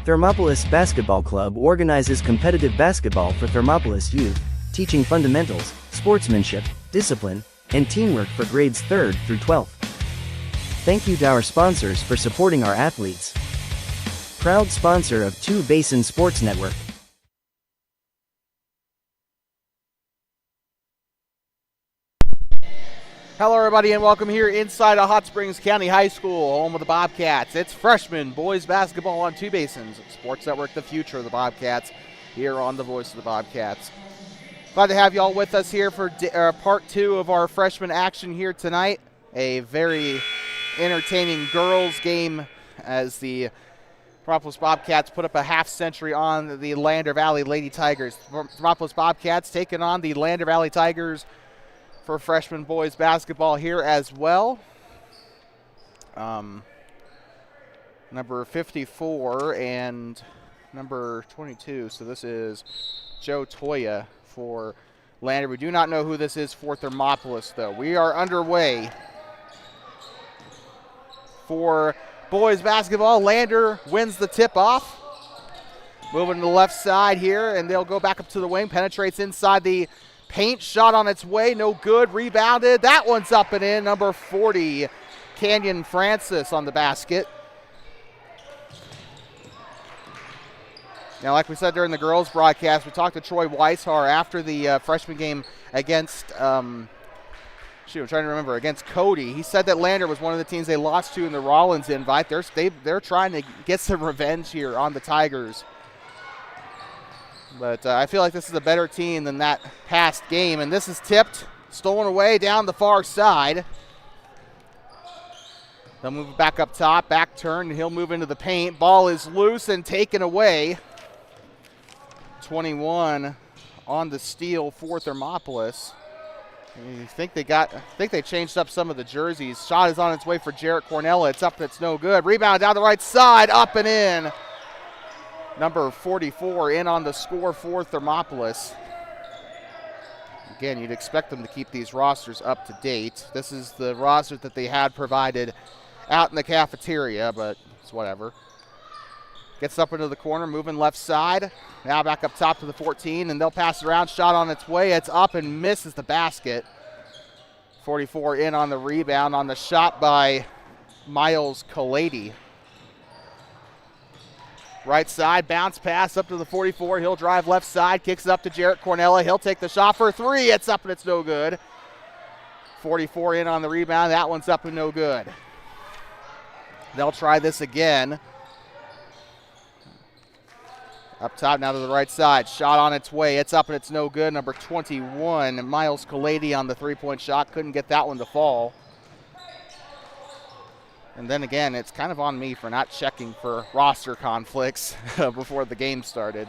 Thermopolis Basketball Club organizes competitive basketball for Thermopolis youth, teaching fundamentals, sportsmanship, discipline, and teamwork for grades 3rd through 12th. Thank you to our sponsors for supporting our athletes. Proud sponsor of Two Basin Sports Network. Hello everybody and welcome here inside of Hot Springs County High School, home of the Bobcats. It's freshman boys basketball on Two Basins, Sports Network, the future of the Bobcats, here on the Voice of the Bobcats. Glad to have you all with us here for part 2 of our freshman action here tonight. A very entertaining girls game as the Thermopolis Bobcats put up a half century on the Lander Valley Lady Tigers. Thermopolis Bobcats taking on the Lander Valley Tigers for freshman boys basketball here as well. Number 54 and number 22. So this is Joe Toya for Lander. We do not know who this is for Thermopolis, though. We are underway for boys basketball. Lander wins the tip-off. Moving to the left side here, and they'll go back up to the wing. Penetrates inside the paint, shot on its way, no good, rebounded. That one's up and in. Number 40, Canyon Francis on the basket. Now, like we said during the girls' broadcast, we talked to Troy Weishar after the freshman game against, I'm trying to remember, against Cody. He said that Lander was one of the teams they lost to in the Rollins invite. They're trying to get some revenge here on the Tigers. But I feel like this is a better team than that past game. And this is tipped, stolen away down the far side. They'll move it back up top, back turn, and he'll move into the paint. Ball is loose and taken away. 21 on the steal for Thermopolis. I think they changed up some of the jerseys. Shot is on its way for Jarrett Cornella. It's up and it's no good. Rebound down the right side, up and in. Number 44 in on the score for Thermopolis. Again, you'd expect them to keep these rosters up to date. This is the roster that they had provided out in the cafeteria, but it's whatever. Gets up into the corner, moving left side. Now back up top to the 14, and they'll pass it around. Shot on its way. It's up and misses the basket. 44 in on the rebound on the shot by Miles Kalady. Right side, bounce pass up to the 44. He'll drive left side, kicks it up to Jarrett Cornella. He'll take the shot for 3. It's up and it's no good. 44 in on the rebound. That one's up and no good. They'll try this again. Up top now to the right side. Shot on its way. It's up and it's no good. Number 21, Miles Kalady on the three-point shot. Couldn't get that one to fall. And then again, it's kind of on me for not checking for roster conflicts before the game started.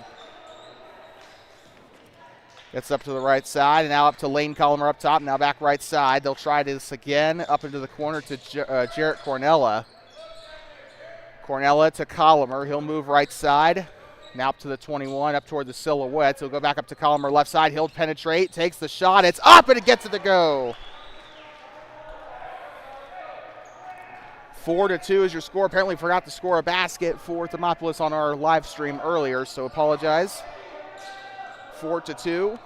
Gets up to the right side, and now up to Lane Collimer up top. Now back right side. They'll try this again. Up into the corner to Jarrett Cornella. Cornella to Collimer. He'll move right side. Now up to the 21, up toward the silhouette. So he'll go back up to Collimer left side. He'll penetrate, takes the shot. It's up, and it gets it to go. 4-2 is your score. Apparently forgot to score a basket for Thermopolis on our live stream earlier, so apologize. 4-2.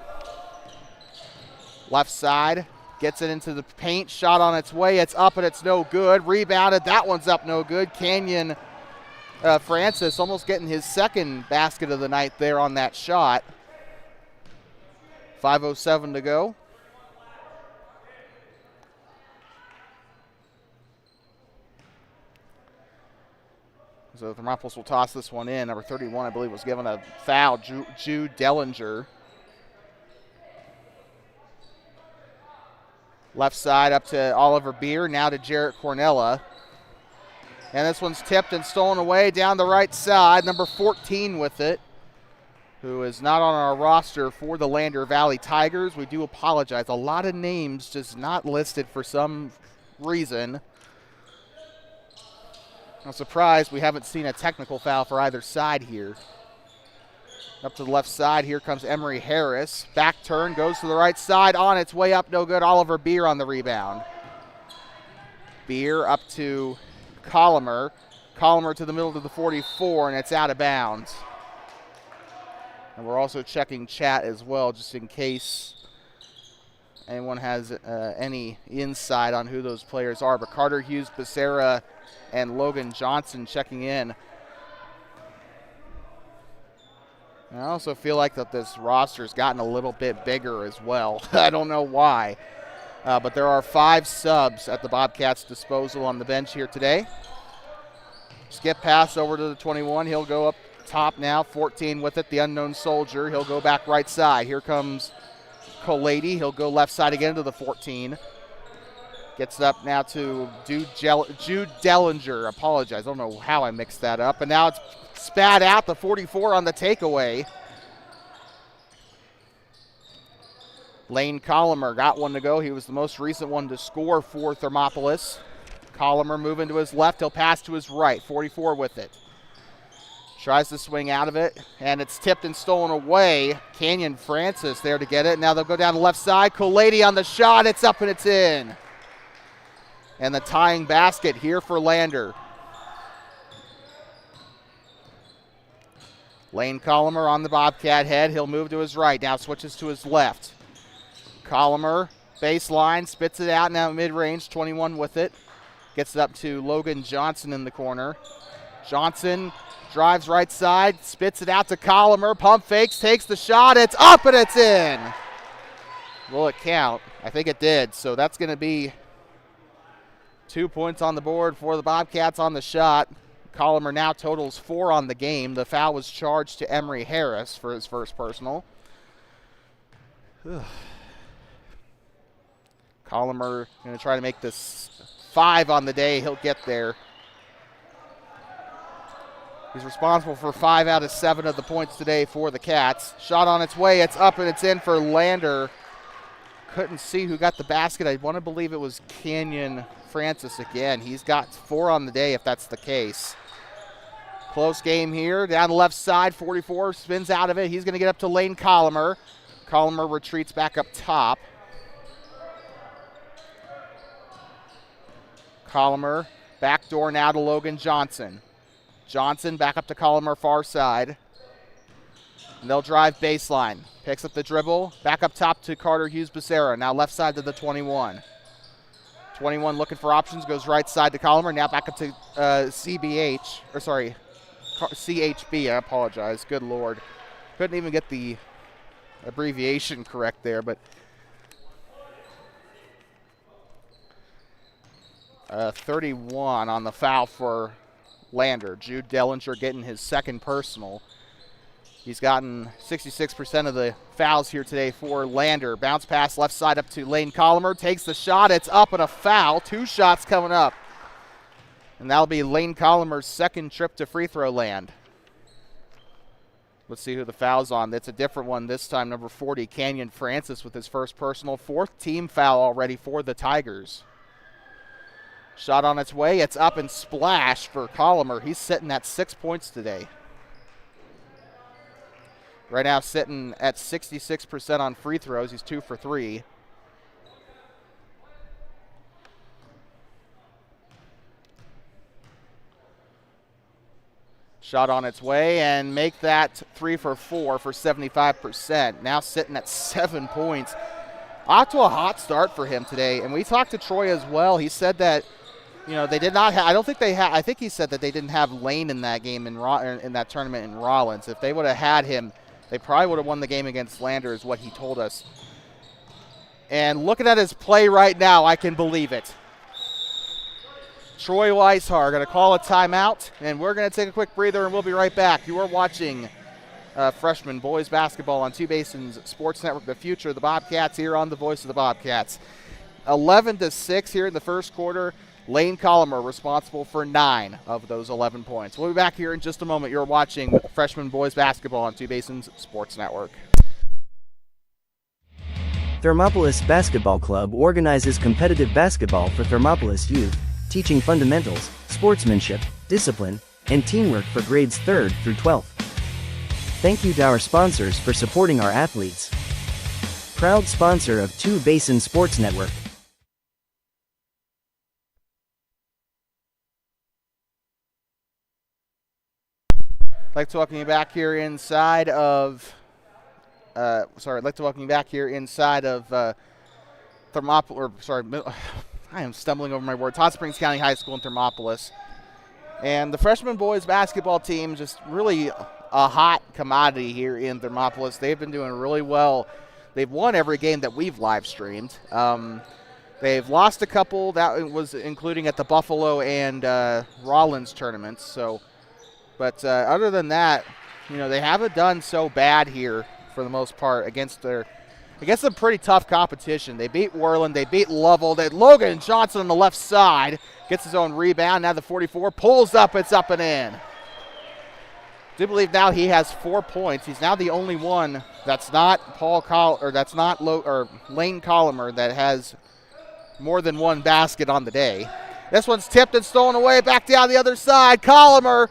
Left side, gets it into the paint. Shot on its way. It's up and it's no good. Rebounded. That one's up no good. Canyon Francis almost getting his second basket of the night there on that shot. 5:07 to go. So Thermopolis will toss this one in. Number 31, I believe, was given a foul. Jude Dellinger. Left side up to Oliver Beer. Now to Jarrett Cornella. And this one's tipped and stolen away down the right side. Number 14 with it, who is not on our roster for the Lander Valley Tigers. We do apologize. A lot of names just not listed for some reason. I'm surprised we haven't seen a technical foul for either side here. Up to the left side, here comes Emery Harris. Back turn, goes to the right side, on its way up, no good. Oliver Beer on the rebound. Beer up to Collimer. Colomer to the middle to the 44, and it's out of bounds. And we're also checking chat as well, just in case anyone has any insight on who those players are. But Carter Hughes Becerra and Logan Johnson checking in. And I also feel like that this roster's gotten a little bit bigger as well. I don't know why. But there are 5 subs at the Bobcats' disposal on the bench here today. Skip pass over to the 21. He'll go up top now. 14 with it, the unknown soldier. He'll go back right side. Here comes Colady. He'll go left side again to the 14. Gets it up now to Jude Dellinger. Apologize. I don't know how I mixed that up. And now it's spat out, the 44 on the takeaway. Lane Colomer got one to go. He was the most recent one to score for Thermopolis. Colomer moving to his left. He'll pass to his right. 44 with it. Tries to swing out of it, and it's tipped and stolen away. Canyon Francis there to get it. Now they'll go down the left side. Colady on the shot. It's up and it's in. And the tying basket here for Lander. Lane Colomer on the Bobcat head. He'll move to his right. Now switches to his left. Colomer, baseline, spits it out now mid-range. 21 with it. Gets it up to Logan Johnson in the corner. Johnson drives right side, spits it out to Colomer. Pump fakes, takes the shot. It's up and it's in. Will it count? I think it did. So that's going to be 2 points on the board for the Bobcats on the shot. Colomer now totals 4 on the game. The foul was charged to Emery Harris for his first personal. Colomer going to try to make this 5 on the day. He'll get there. He's responsible for 5 out of 7 of the points today for the Cats. Shot on its way. It's up and it's in for Lander. Couldn't see who got the basket. I want to believe it was Canyon Francis again. He's got 4 on the day if that's the case. Close game here. Down the left side, 44 spins out of it. He's going to get up to Lane Colomer. Colomer retreats back up top. Colomer, backdoor now to Logan Johnson. Johnson back up to Colomer, far side. And they'll drive baseline. Picks up the dribble. Back up top to Carter Hughes Becerra. Now left side to the 21. 21 looking for options. Goes right side to Colomer. Now back up to CHB. I apologize. Good Lord. Couldn't even get the abbreviation correct there, but 31 on the foul for Lander. Jude Dellinger getting his second personal. He's gotten 66% of the fouls here today for Lander. Bounce pass left side up to Lane Colomer. Takes the shot. It's up and a foul. 2 shots coming up. And that'll be Lane Colomer's second trip to free throw land. Let's see who the foul's on. That's a different one this time. Number 40, Canyon Francis with his first personal. 4th team foul already for the Tigers. Shot on its way. It's up and splash for Colomer. He's sitting at 6 points today. Right now sitting at 66% on free throws. He's 2 for 3. Shot on its way and make that 3 for 4 for 75%. Now sitting at 7 points. Off to a hot start for him today. And we talked to Troy as well. He said that, you know, they did not have, I think he said that they didn't have Lane in that game in that tournament in Rollins. If they would have had him, they probably would have won the game against Lander, is what he told us. And looking at his play right now, I can believe it. Troy Weishar going to call a timeout, and we're going to take a quick breather, and we'll be right back. You are watching freshman boys basketball on Two Basins Sports Network, the future of the Bobcats, here on the Voice of the Bobcats. 11-6 here in the first quarter. Lane Colomer responsible for 9 of those 11 points. We'll be back here in just a moment. You're watching freshman boys basketball on Two Basins Sports Network. Thermopolis Basketball Club organizes competitive basketball for Thermopolis youth, teaching fundamentals, sportsmanship, discipline, and teamwork for grades 3rd through 12th. Thank you to our sponsors for supporting our athletes. Proud sponsor of Two Basin Sports Network. I'd like to welcome you back here inside of. I'd like to welcome you back here inside of Thermopolis. I am stumbling over my words. Hot Springs County High School in Thermopolis, and the freshman boys basketball team just really a hot commodity here in Thermopolis. They've been doing really well. They've won every game that we've live streamed. They've lost a couple. That was including at the Buffalo and Rollins tournaments. But other than that, they haven't done so bad here for the most part against some pretty tough competition. They beat Worland. They beat Lovell. Logan Johnson on the left side gets his own rebound. Now the 44 pulls up. It's up and in. I do believe now he has 4 points. He's now the only one that's not Lane Collimer that has more than one basket on the day. This one's tipped and stolen away. Back down the other side. Collimer,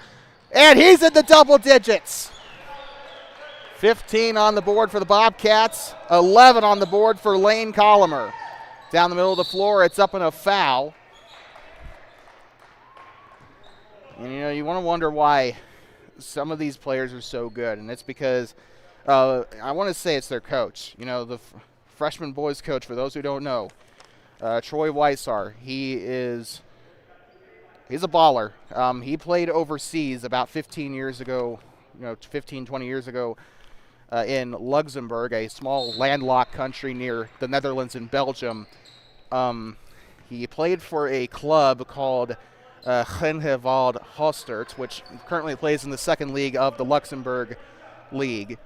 and he's in the double digits. 15 on the board for the Bobcats. 11 on the board for Lane Collimer. Down the middle of the floor, it's up in a foul. And you want to wonder why some of these players are so good, and it's because I want to say it's their coach. The freshman boys coach, for those who don't know, Troy Weissar. He's a baller. He played overseas about 15 years ago, 20 years ago in Luxembourg, a small landlocked country near the Netherlands and Belgium. He played for a club called Genhevald Hostert, which currently plays in the second league of the Luxembourg League.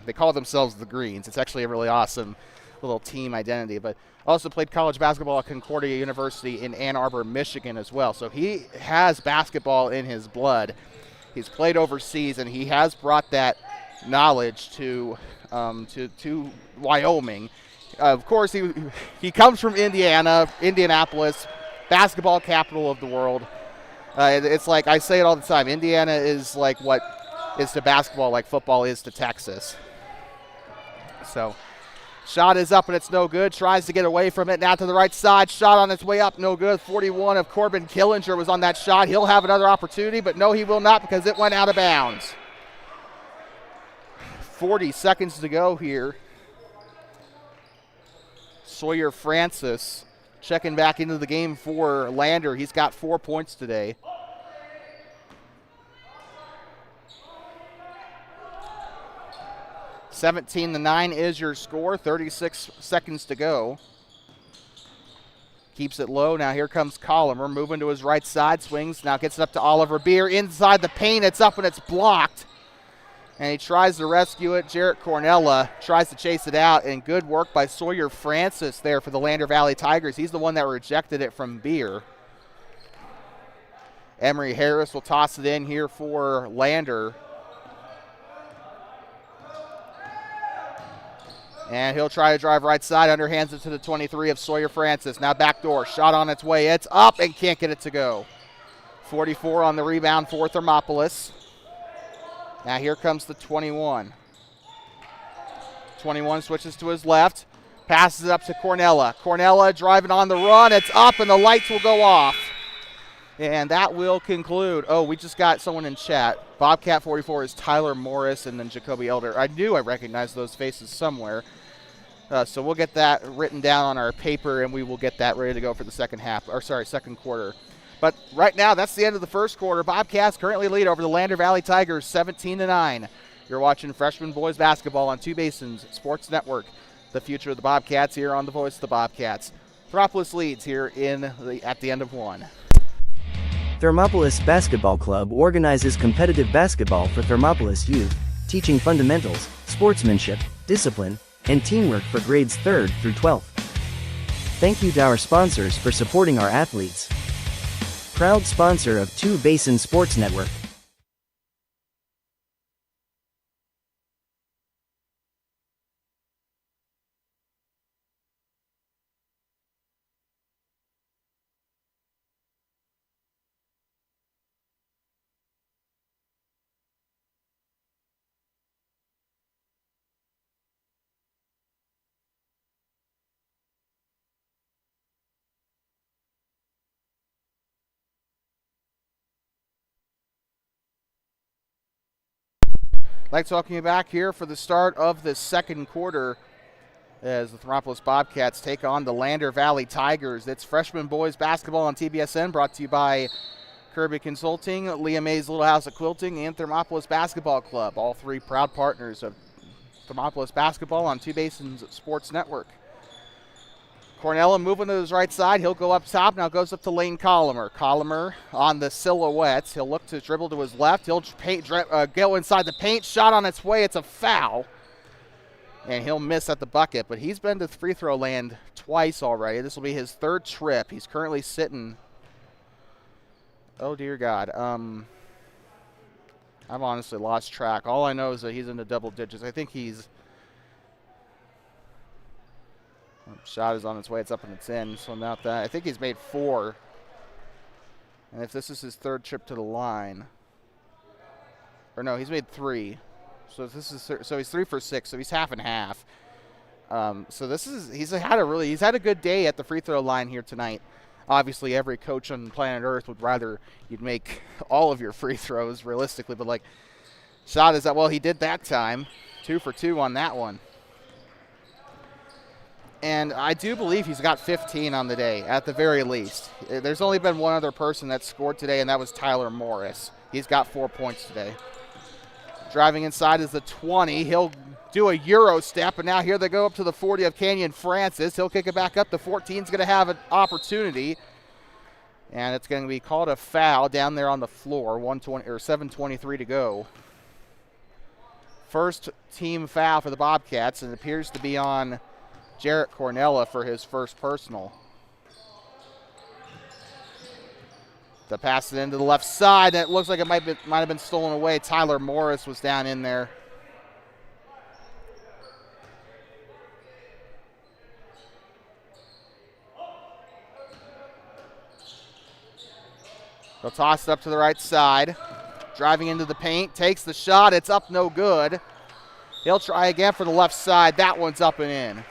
They call themselves the Greens. It's actually a really awesome little team identity. But also played college basketball at Concordia University in Ann Arbor, Michigan as well. So he has basketball in his blood. He's played overseas, and he has brought that knowledge to Wyoming. Of course, he comes from Indianapolis, basketball capital of the world. It's like I say it all the time. Indiana is like what is to basketball like football is to Texas. So, shot is up and it's no good. Tries to get away from it. Now to the right side. Shot on its way up. No good. 41 of Corbin Killinger was on that shot. He'll have another opportunity, but no, he will not because it went out of bounds. 40 seconds to go here. Sawyer Francis checking back into the game for Lander. He's got 4 points today. (17-9) is your score. 36 seconds to go. Keeps it low. Now here comes Collimer. Moving to his right side. Swings. Now gets it up to Oliver Beer. Inside the paint. It's up and it's blocked. And he tries to rescue it. Jarrett Cornella tries to chase it out. And good work by Sawyer Francis there for the Lander Valley Tigers. He's the one that rejected it from Beer. Emery Harris will toss it in here for Lander. And he'll try to drive right side, underhands it to the 23 of Sawyer Francis. Now backdoor, shot on its way. It's up and can't get it to go. 44 on the rebound for Thermopolis. Now here comes the 21. 21 switches to his left, passes it up to Cornella. Cornella driving on the run. It's up and the lights will go off. And that will conclude. Oh, we just got someone in chat. Bobcat 44 is Tyler Morris and then Jacoby Elder. I knew I recognized those faces somewhere. So we'll get that written down on our paper, and we will get that ready to go for the second quarter. But right now, that's the end of the first quarter. Bobcats currently lead over the Lander Valley Tigers 17-9. You're watching freshman boys basketball on Two Basins Sports Network. The future of the Bobcats here on the Voice of the Bobcats. Thermopolis leads here at the end of one. Thermopolis Basketball Club organizes competitive basketball for Thermopolis youth, teaching fundamentals, sportsmanship, discipline, and teamwork for grades 3rd through 12th. Thank you to our sponsors for supporting our athletes. Proud sponsor of Two Basin Sports Network. I'd like to welcome you back here for the start of the second quarter as the Thermopolis Bobcats take on the Lander Valley Tigers. It's freshman boys basketball on TBSN, brought to you by Kirby Consulting, Leah May's Little House of Quilting, and Thermopolis Basketball Club, all three proud partners of Thermopolis Basketball on Two Basins Sports Network. Cornella moving to his right side. He'll go up top. Now goes up to Lane Collimer. Collimer on the silhouettes. He'll look to dribble to his left. He'll go inside the paint. Shot on its way. It's a foul. And he'll miss at the bucket. But he's been to free throw land twice already. This will be his third trip. He's currently sitting. Oh, dear God. I've honestly lost track. All I know is that he's in the double digits. I think he's. Shot is on its way. It's up and it's in. So not that. I think he's made 4. And if this is his third trip to the line, or no, he's made 3. So if this is he's 3 for 6. So he's half and half. So he's had a good day at the free throw line here tonight. Obviously, every coach on planet Earth would rather you'd make all of your free throws realistically, but like shot is that well he did that time, 2 for 2 on that one. And I do believe he's got 15 on the day, at the very least. There's only been one other person that scored today, and that was Tyler Morris. He's got 4 points today. Driving inside is the 20. He'll do a Euro step, and now here they go up to the 40 of Canyon Francis. He'll kick it back up. The 14 is going to have an opportunity, and it's going to be called a foul down there on the floor. 7:23 to go. First team foul for the Bobcats, and it appears to be on Jarrett Cornella for his first personal. To pass it into the left side, and it looks like it might have been stolen away. Tyler Morris was down in there. They'll toss it up to the right side. Driving into the paint, takes the shot. It's up, no good. He'll try again for the left side. That one's up and in.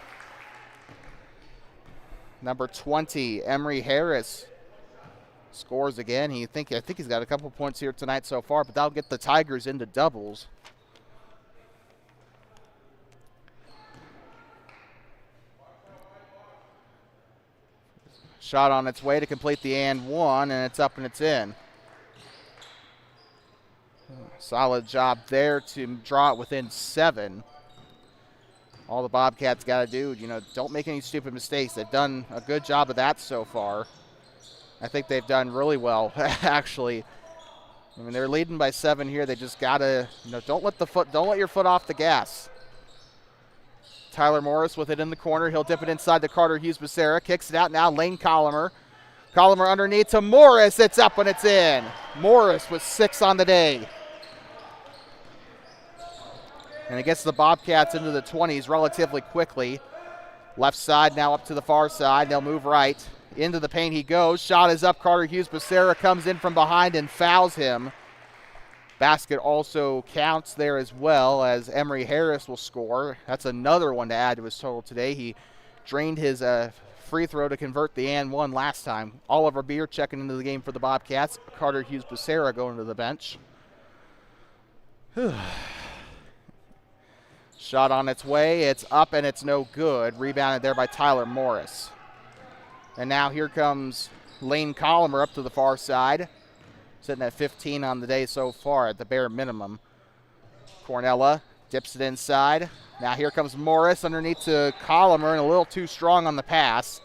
Number 20, Emery Harris, scores again. I think he's got a couple points here tonight so far, but that'll get the Tigers into doubles. Shot on its way to complete the and one, and it's up and it's in. Solid job there to draw it within 7. All the Bobcats got to do, don't make any stupid mistakes. They've done a good job of that so far. I think they've done really well, actually. I mean, they're leading by 7 here. They just got to, don't let your foot off the gas. Tyler Morris with it in the corner. He'll dip it inside to Carter Hughes-Becerra. Kicks it out now. Lane Collimer. Collimer underneath to Morris. It's up and it's in. Morris with 6 on the day. And it gets the Bobcats into the 20s relatively quickly. Left side now up to the far side. They'll move right. Into the paint he goes. Shot is up. Carter Hughes-Becerra comes in from behind and fouls him. Basket also counts there as well, as Emery Harris will score. That's another one to add to his total today. He drained his free throw to convert the and one last time. Oliver Beer checking into the game for the Bobcats. Carter Hughes-Becerra going to the bench. Shot on its way. It's up and it's no good. Rebounded there by Tyler Morris. And now here comes Lane Collimer up to the far side. Sitting at 15 on the day so far at the bare minimum. Cornella dips it inside. Now here comes Morris underneath to Collimer, and a little too strong on the pass.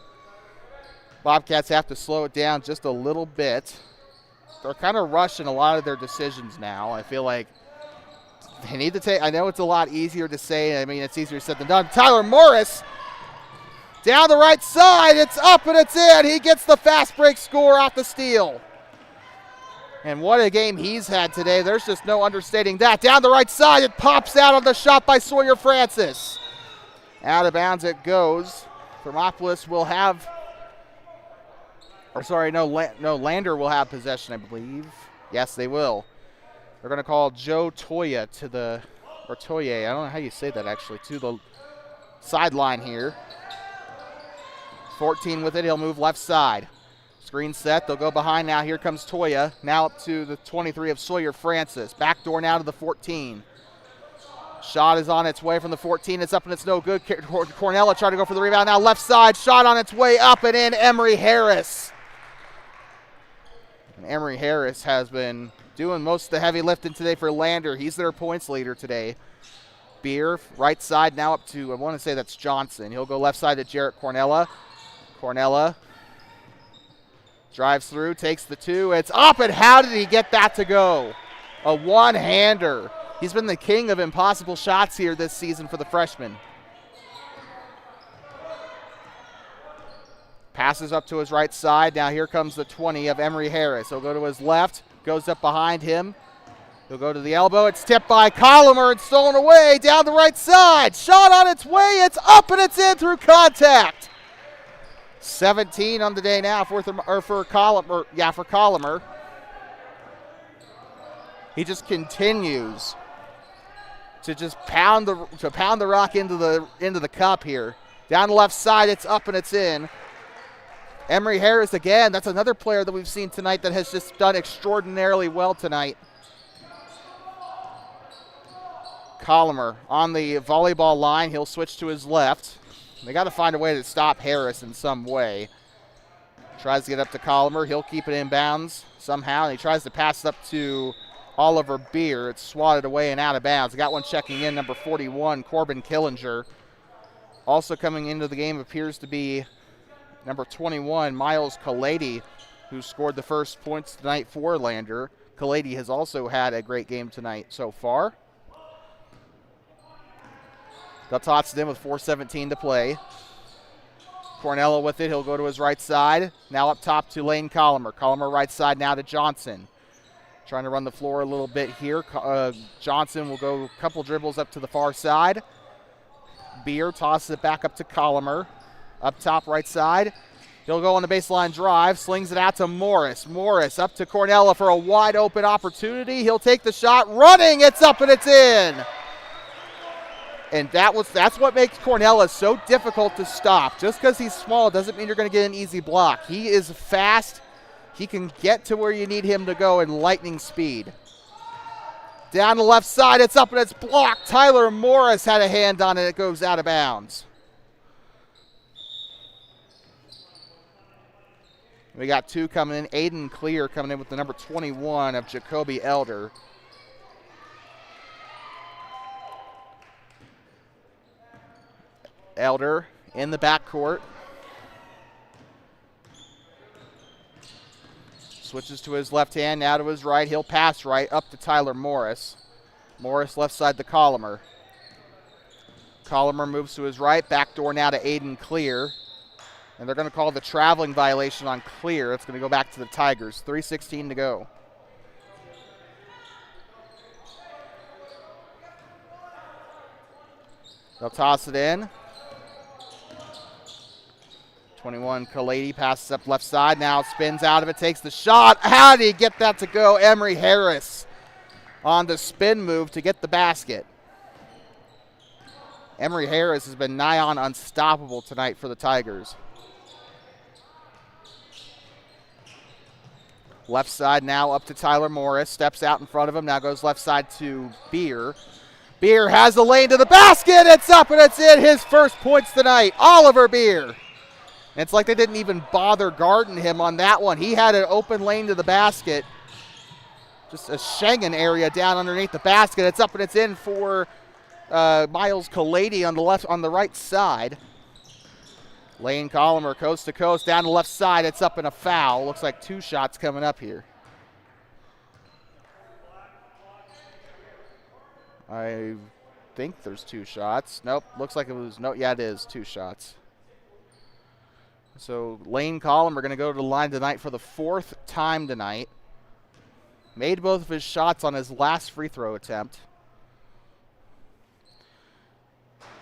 Bobcats have to slow it down just a little bit. They're kind of rushing a lot of their decisions now. I feel like they need to take, I know it's a lot easier to say. I mean, it's easier said than done. Tyler Morris down the right side. It's up and it's in. He gets the fast break score off the steal. And what a game he's had today. There's just no understating that. Down the right side, it pops out on the shot by Sawyer Francis. Out of bounds it goes. Thermopolis will have, Lander will have possession, I believe. Yes, they will. They're going to call Joe Toya Toye, I don't know how you say that actually, to the sideline here. 14 with it, he'll move left side. Screen set, they'll go behind now. Here comes Toya, now up to the 23 of Sawyer Francis. Backdoor now to the 14. Shot is on its way from the 14. It's up and it's no good. Cornella trying to go for the rebound. Now left side. Shot on its way up and in. Emory Harris. And Emory Harris has been doing most of the heavy lifting today for Lander. He's their points leader today. Beer, right side now up to, I want to say that's Johnson. He'll go left side to Jarrett Cornella. Cornella drives through, takes the 2. It's up, and how did he get that to go? A one-hander. He's been the king of impossible shots here this season for the freshman. Passes up to his right side. Now here comes the 20 of Emory Harris. He'll go to his left, goes up behind him. He'll go to the elbow. It's tipped by Colomer and stolen away down the right side. Shot on its way. It's up and it's in through contact. 17 on the day now for Colomer. He just continues to just pound the rock into the cup here. Down the left side, it's up and it's in. Emory Harris again. That's another player that we've seen tonight that has just done extraordinarily well tonight. Colomer on the volleyball line. He'll switch to his left. They got to find a way to stop Harris in some way. Tries to get up to Colomer. He'll keep it in bounds somehow, and he tries to pass it up to Oliver Beer. It's swatted away and out of bounds. Got one checking in, number 41, Corbin Killinger. Also coming into the game appears to be number 21, Miles Kalady, who scored the first points tonight for Lander. Kalady has also had a great game tonight so far. They'll toss it in with 4:17 to play. Cornella with it. He'll go to his right side. Now up top to Lane Colomer. Colomer right side now to Johnson. Trying to run the floor a little bit here. Johnson will go a couple dribbles up to the far side. Beer tosses it back up to Colomer. Up top right side. He'll go on the baseline drive. Slings it out to Morris. Morris up to Cornella for a wide open opportunity. He'll take the shot. Running. It's up and it's in. And that's what makes Cornella so difficult to stop. Just because he's small doesn't mean you're going to get an easy block. He is fast. He can get to where you need him to go in lightning speed. Down the left side, it's up and it's blocked. Tyler Morris had a hand on it. It goes out of bounds. We got 2 coming in. Aiden Clear coming in with the number 21 of Jacoby Elder. Elder in the backcourt. Switches to his left hand, now to his right. He'll pass right up to Tyler Morris. Morris left side to Colomer. Colomer moves to his right. Backdoor now to Aiden Clear. And they're going to call the traveling violation on Clear. It's going to go back to the Tigers. 3:16 to go. They'll toss it in. 21, Kalady passes up left side. Now spins out of it, takes the shot. How did he get that to go? Emory Harris on the spin move to get the basket. Emory Harris has been nigh on unstoppable tonight for the Tigers. Left side now up to Tyler Morris. Steps out in front of him. Now goes left side to Beer. Beer has the lane to the basket. It's up and it's in. His first points tonight. Oliver Beer. It's like they didn't even bother guarding him on that one. He had an open lane to the basket. Just a Schengen area down underneath the basket. It's up and it's in for Miles Kalady on the right side. Lane Colomer coast to coast down the left side. It's up and a foul. Looks like 2 shots coming up here. I think there's 2 shots. Nope. Looks like it was yeah, it is 2 shots. So Lane Colomer going to go to the line tonight for the 4th time tonight. Made both of his shots on his last free throw attempt.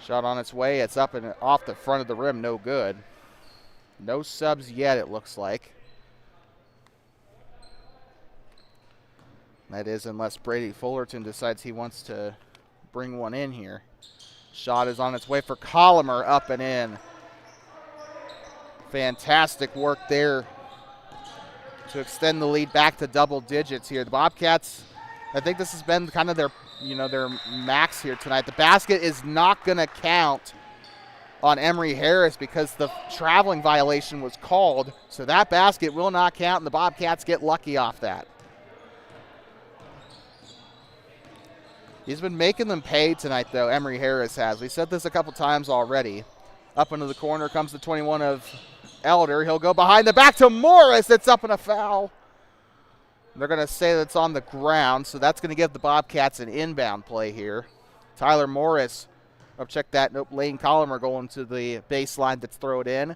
Shot on its way. It's up and off the front of the rim. No good. No subs yet, it looks like. That is unless Brady Fullerton decides he wants to bring one in here. Shot is on its way for Colomer, up and in. Fantastic work there to extend the lead back to double digits here. The Bobcats, I think this has been kind of their max here tonight. The basket is not going to count on Emory Harris because the traveling violation was called. So that basket will not count, and the Bobcats get lucky off that. He's been making them pay tonight, though, Emory Harris has. We said this a couple times already. Up into the corner comes the 21 of Elder. He'll go behind the back to Morris. It's up in a foul. They're going to say that's on the ground, so that's going to give the Bobcats an inbound play here. Tyler Morris, check that. Nope, Lane Collimer going to the baseline that's thrown in.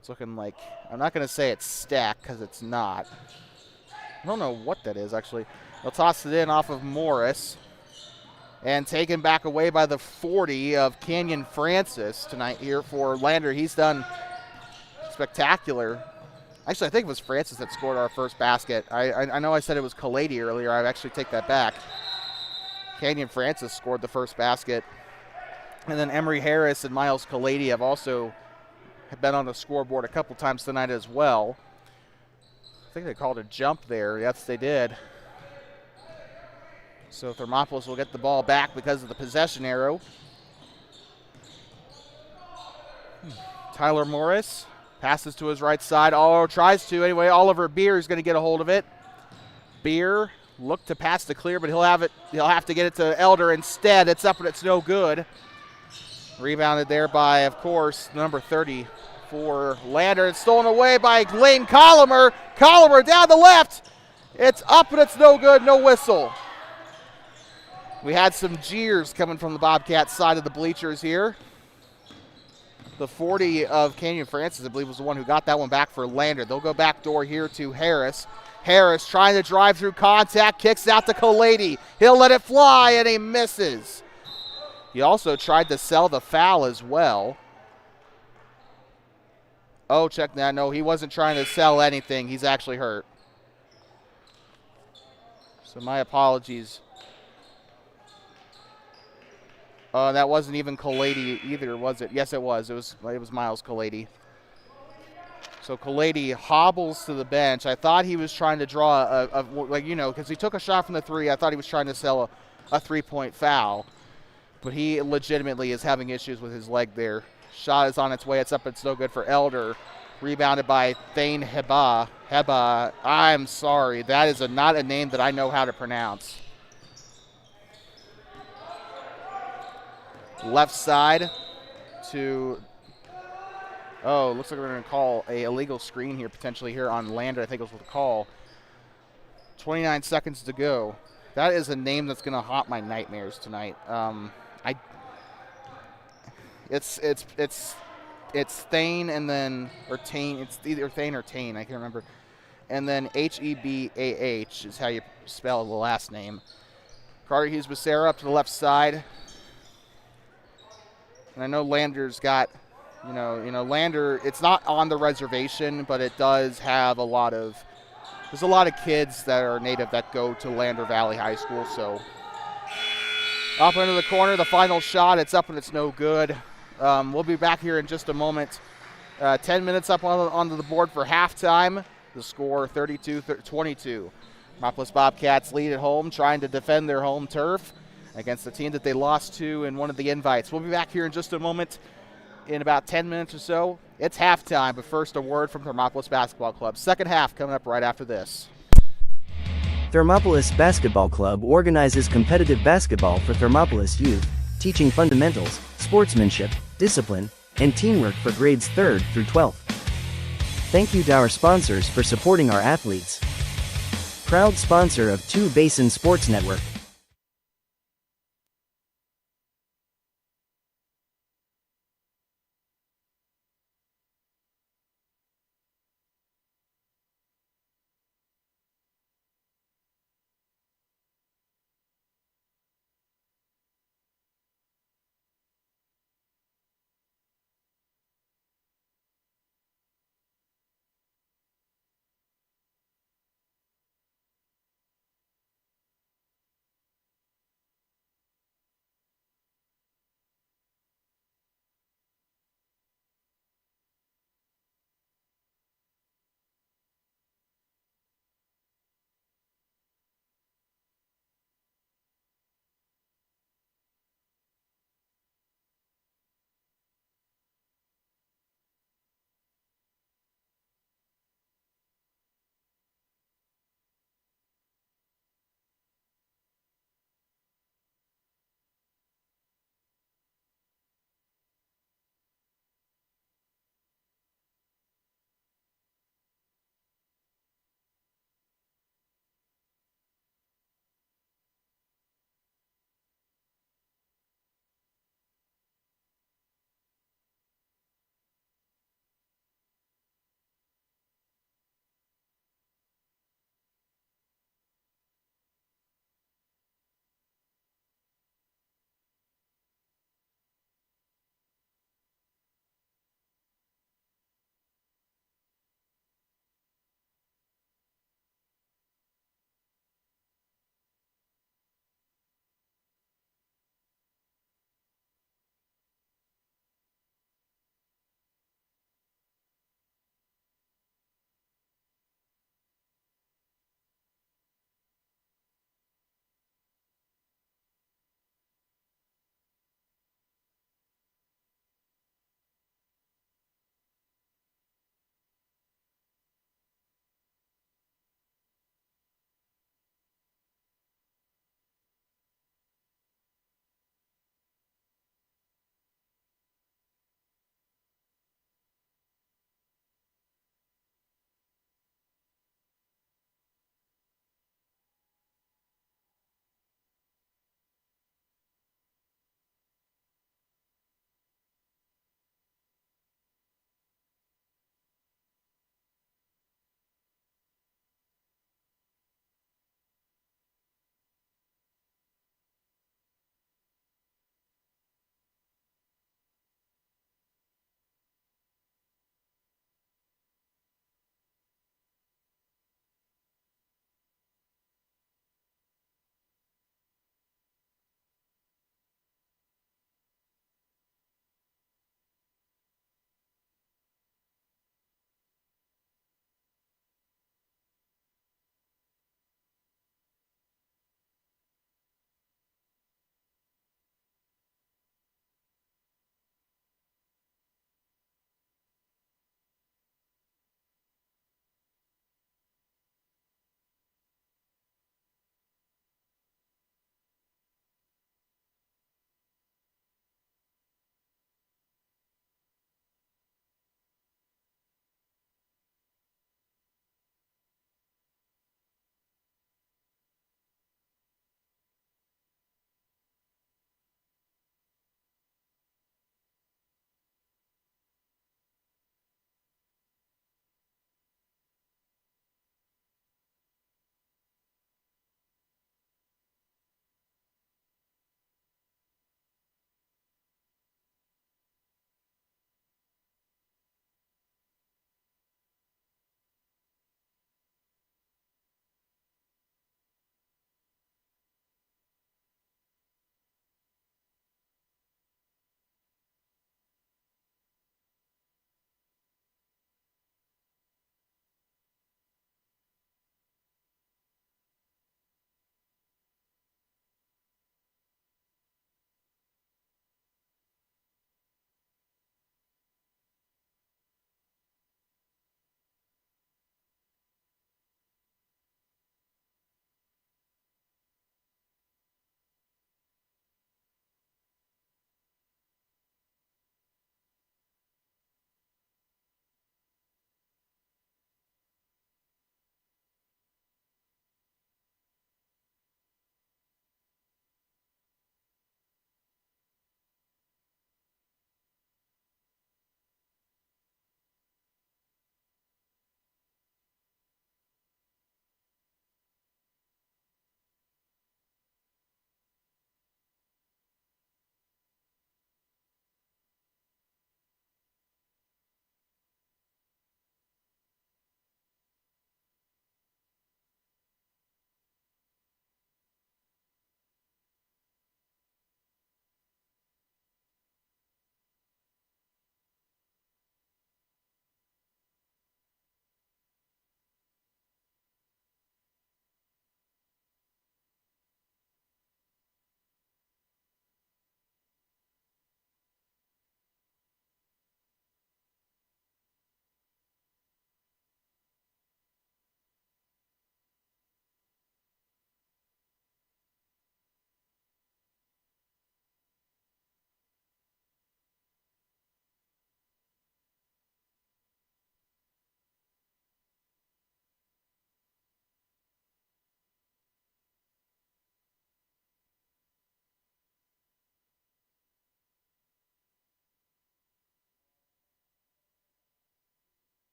It's looking like, I'm not going to say it's stacked because it's not. I don't know what that is, actually. They'll toss it in off of Morris. And taken back away by the 40 of Canyon Francis tonight here for Lander. He's done spectacular. Actually, I think it was Francis that scored our first basket. I know I said it was Kalady earlier. I actually take that back. Canyon Francis scored the first basket. And then Emory Harris and Miles Kalady have also been on the scoreboard a couple times tonight as well. I think they called a jump there. Yes, they did. So Thermopolis will get the ball back because of the possession arrow. Tyler Morris passes to his right side. Oh, tries to. Anyway, Oliver Beer is going to get a hold of it. Beer looked to pass to clear, but he'll have to get it to Elder instead. It's up and it's no good. Rebounded there by, of course, number 30 for Lander. It's stolen away by Lane Collimer. Collimer down the left. It's up and it's no good. No whistle. We had some jeers coming from the Bobcats side of the bleachers here. The 40 of Canyon Francis, I believe, was the one who got that one back for Lander. They'll go back door here to Harris. Harris trying to drive through contact, kicks out to Kalady. He'll let it fly, and he misses. He also tried to sell the foul as well. Oh, check that. No, he wasn't trying to sell anything. He's actually hurt. So my apologies. That wasn't even Kalady either, was it? Yes, it was. It was Miles Kalady. So Kalady hobbles to the bench. I thought he was trying to draw because he took a shot from the three. I thought he was trying to sell a three-point foul. But he legitimately is having issues with his leg there. Shot is on its way. It's up. It's no good for Elder. Rebounded by Thane Heba. I'm sorry. That is not a name that I know how to pronounce. Left side to, looks like we're going to call a illegal screen here, potentially here on Lander. I think it was the call. 29 seconds to go. That is a name that's going to haunt my nightmares tonight. It's Thane and then, or Tane. It's either Thane or Tane. I can't remember. And then Hebah is how you spell the last name. Carter Hughes-Becerra up to the left side. And I know Lander's got, Lander, it's not on the reservation, but it does have there's a lot of kids that are native that go to Lander Valley High School. So up into the corner, the final shot, it's up and it's no good. We'll be back here in just a moment. 10 minutes up onto the board for halftime. The score 32-22. Thermopolis Bobcats lead at home, trying to defend their home turf against the team that they lost to in one of the invites. We'll be back here in just a moment in about 10 minutes or so. It's halftime, but first a word from Thermopolis Basketball Club. Second half coming up right after this. Thermopolis Basketball Club organizes competitive basketball for Thermopolis youth, teaching fundamentals, sportsmanship, discipline, and teamwork for grades 3rd through 12th. Thank you to our sponsors for supporting our athletes. Proud sponsor of Two Basin Sports Network.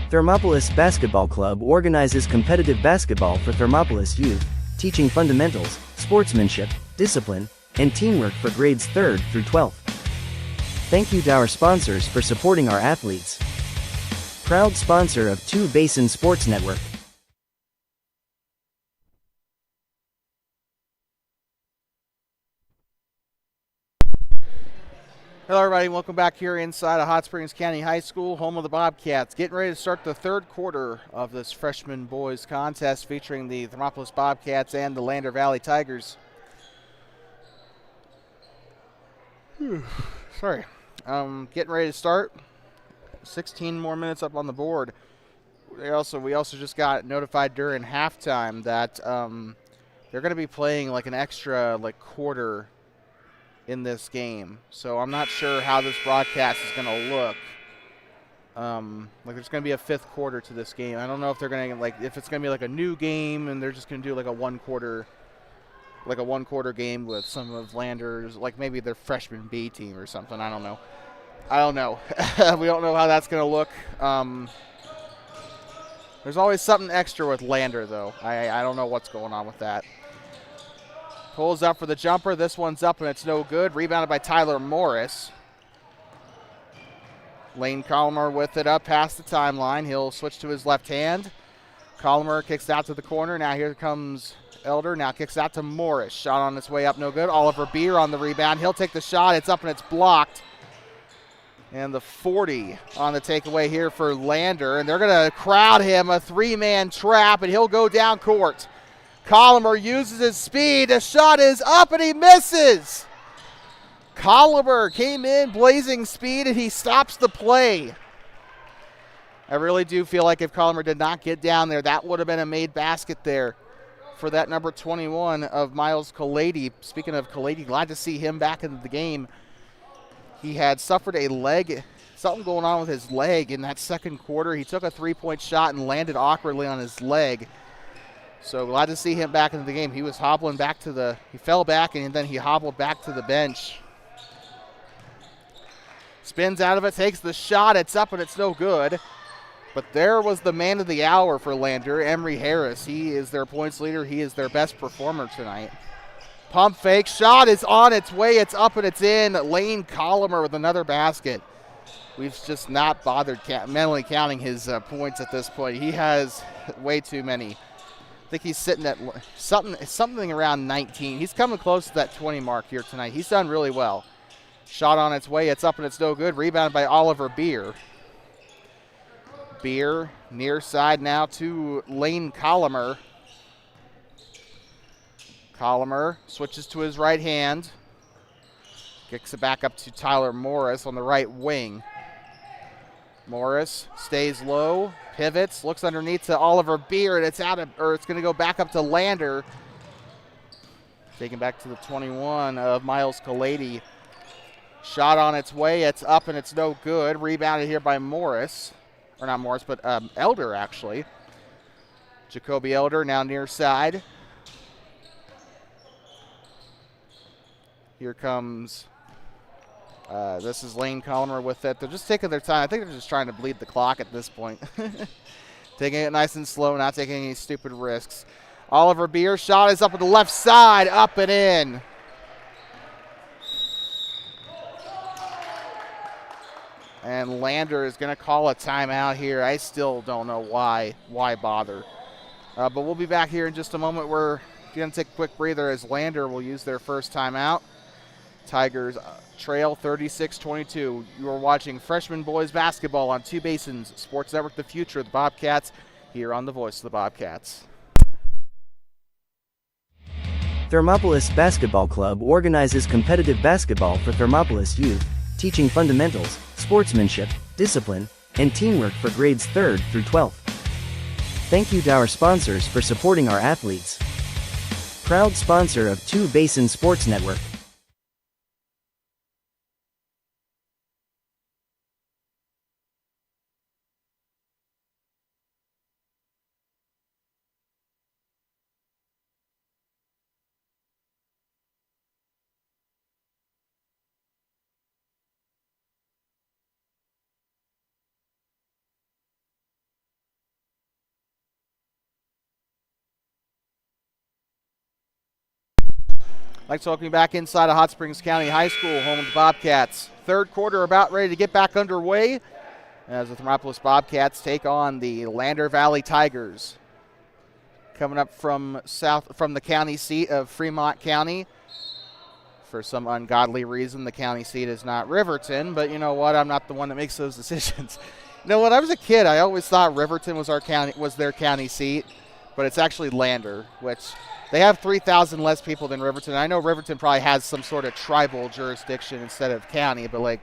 Thermopolis Basketball Club organizes competitive basketball for Thermopolis youth, teaching fundamentals, sportsmanship, discipline, and teamwork for grades 3rd through 12th. Thank you to our sponsors for supporting our athletes. Proud sponsor of Two Basin Sports Network. Hello everybody, welcome back here inside of Hot Springs County High School, home of the Bobcats. Getting ready to start the third quarter of this freshman boys contest featuring the Thermopolis Bobcats and the Lander Valley Tigers. Sorry. Getting ready to start. 16 more minutes up on the board. We also just got notified during halftime that they're going to be playing like an extra quarter in this game, so I'm not sure how this broadcast is going to look. There's going to be a fifth quarter to this game. I don't know if they're going to if it's going to be like a new game and they're just going to do like a one quarter game with some of Lander's, like maybe their freshman B team or something. I don't know. We don't know how that's going to look. There's always something extra with Lander though. I don't know what's going on with that. Pulls up for the jumper. This one's up and it's no good. Rebounded by Tyler Morris. Lane Colomer with it up past the timeline. He'll switch to his left hand. Colomer kicks out to the corner. Now here comes Elder. Now kicks out to Morris. Shot on its way up, no good. Oliver Beer on the rebound. He'll take the shot. It's up and it's blocked. And the 40 on the takeaway here for Lander. And they're going to crowd him, a three-man trap, and he'll go down court. Colomer uses his speed. The shot is up and he misses. Colomer came in blazing speed and he stops the play. I really do feel like if Colomer did not get down there, that would have been a made basket there for that number 21 of Miles Kalady. Speaking of Kalady, glad to see him back in the game. He had suffered something going on with his leg in that second quarter. He took a three-point shot and landed awkwardly on his leg. So glad to see him back into the game. He was hobbling back he fell back and then he hobbled back to the bench. Spins out of it, takes the shot. It's up and it's no good. But there was the man of the hour for Lander, Emory Harris. He is their points leader. He is their best performer tonight. Pump fake, shot is on its way. It's up and it's in. Lane Colomer with another basket. We've just not bothered mentally counting his points at this point. He has way too many. I think he's sitting at something around 19. He's coming close to that 20 mark here tonight. He's done really well. Shot on its way. It's up and it's no good. Rebounded by Oliver Beer. Beer near side now to Lane Colomer. Colomer switches to his right hand. Kicks it back up to Tyler Morris on the right wing. Morris stays low, pivots, looks underneath to Oliver Beer, and it's going to go back up to Lander. Taken back to the 21 of Miles Kalady. Shot on its way, it's up and it's no good. Rebounded here by Morris. Or not Morris, but Elder actually. Jacoby Elder now near side. Here comes, this is Lane Colomer with it. They're just taking their time. I think they're just trying to bleed the clock at this point. Taking it nice and slow, not taking any stupid risks. Oliver Beer, shot is up at the left side, up and in. And Lander is going to call a timeout here. I still don't know why bother. But we'll be back here in just a moment. We're going to take a quick breather as Lander will use their first timeout. Tigers trail 36-22. You are watching freshman boys basketball on Two Basins Sports Network, the future of the Bobcats, here on the Voice of the Bobcats. Thermopolis Basketball Club organizes competitive basketball for Thermopolis youth, teaching fundamentals, sportsmanship, discipline, and teamwork for grades 3rd through 12th. Thank you to our sponsors for supporting our athletes. Proud sponsor of Two Basin Sports Network. Like to welcome you back inside of Hot Springs County High School, home of the Bobcats. Third quarter about ready to get back underway as the Thermopolis Bobcats take on the Lander Valley Tigers. Coming up from the county seat of Fremont County. For some ungodly reason, the county seat is not Riverton, but you know what? I'm not the one that makes those decisions. You know, when I was a kid, I always thought Riverton was their county seat, but it's actually Lander, which they have 3,000 less people than Riverton. I know Riverton probably has some sort of tribal jurisdiction instead of county, but like,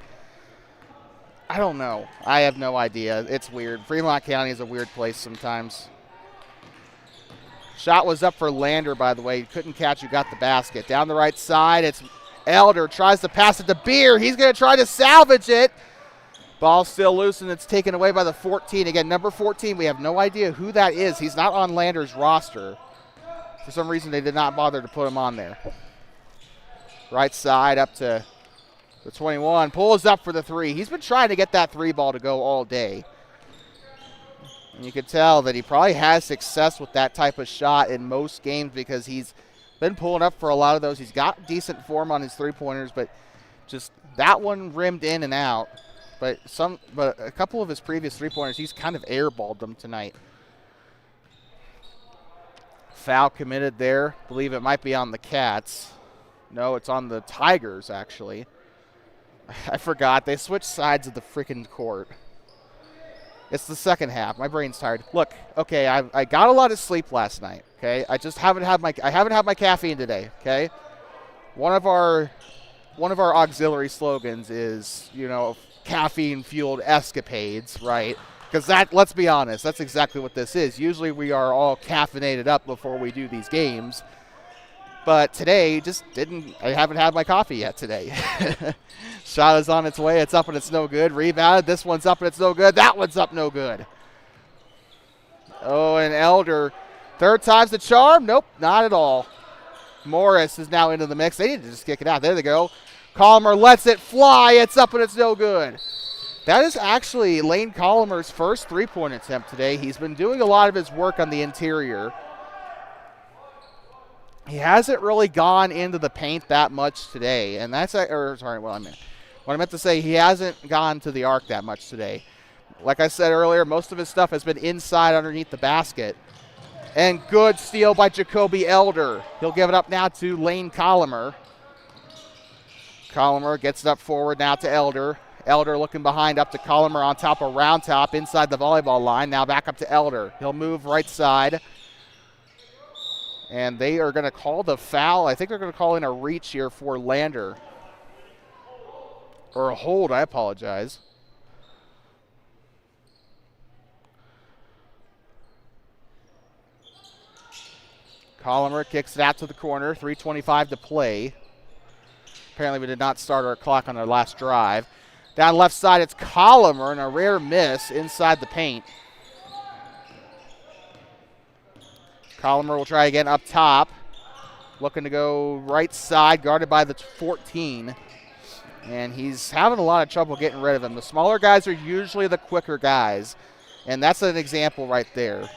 I don't know. I have no idea. It's weird. Fremont County is a weird place sometimes. Shot was up for Lander, by the way. He couldn't catch who got the basket. Down the right side, it's Elder. Tries to pass it to Beer. He's going to try to salvage it. Ball still loose, and it's taken away by the 14. Again, number 14, we have no idea who that is. He's not on Lander's roster. For some reason, they did not bother to put him on there. Right side up to the 21. Pulls up for the three. He's been trying to get that three ball to go all day. And you can tell that he probably has success with that type of shot in most games because he's been pulling up for a lot of those. He's got decent form on his three-pointers, but just that one rimmed in and out. But a couple of his previous three-pointers, he's kind of airballed them tonight. Foul committed there. I believe it might be on the Cats. No, it's on the Tigers, actually. I forgot. They switched sides of the freaking court. It's the second half. My brain's tired. Look, okay, I got a lot of sleep last night, okay? I just haven't had my caffeine today, okay? One of our auxiliary slogans is, you know, caffeine-fueled escapades, right? Because let's be honest, that's exactly what this is. Usually we are all caffeinated up before we do these games. But today, I haven't had my coffee yet today. Shot is on its way. It's up and it's no good. Rebounded. This one's up and it's no good. That one's up, no good. Oh, and Elder. Third time's the charm? Nope, not at all. Morris is now into the mix. They need to just kick it out. There they go. Colomer lets it fly. It's up and it's no good. That is actually Lane Colomer's first three-point attempt today. He's been doing a lot of his work on the interior. He hasn't really gone into the paint that much today. And that's, what I meant to say, he hasn't gone to the arc that much today. Like I said earlier, most of his stuff has been inside underneath the basket. And good steal by Jacoby Elder. He'll give it up now to Lane Colomer. Colomer gets it up forward now to Elder. Elder looking behind up to Colomer on top of Round Top inside the volleyball line. Now back up to Elder. He'll move right side. And they are going to call the foul. I think they're going to call in a reach here for Lander. Or a hold, I apologize. Colomer kicks it out to the corner. 3:25 to play. Apparently we did not start our clock on our last drive. Down left side, it's Colomer, and a rare miss inside the paint. Colomer will try again up top. Looking to go right side, guarded by the 14. And he's having a lot of trouble getting rid of him. The smaller guys are usually the quicker guys. And that's an example right there.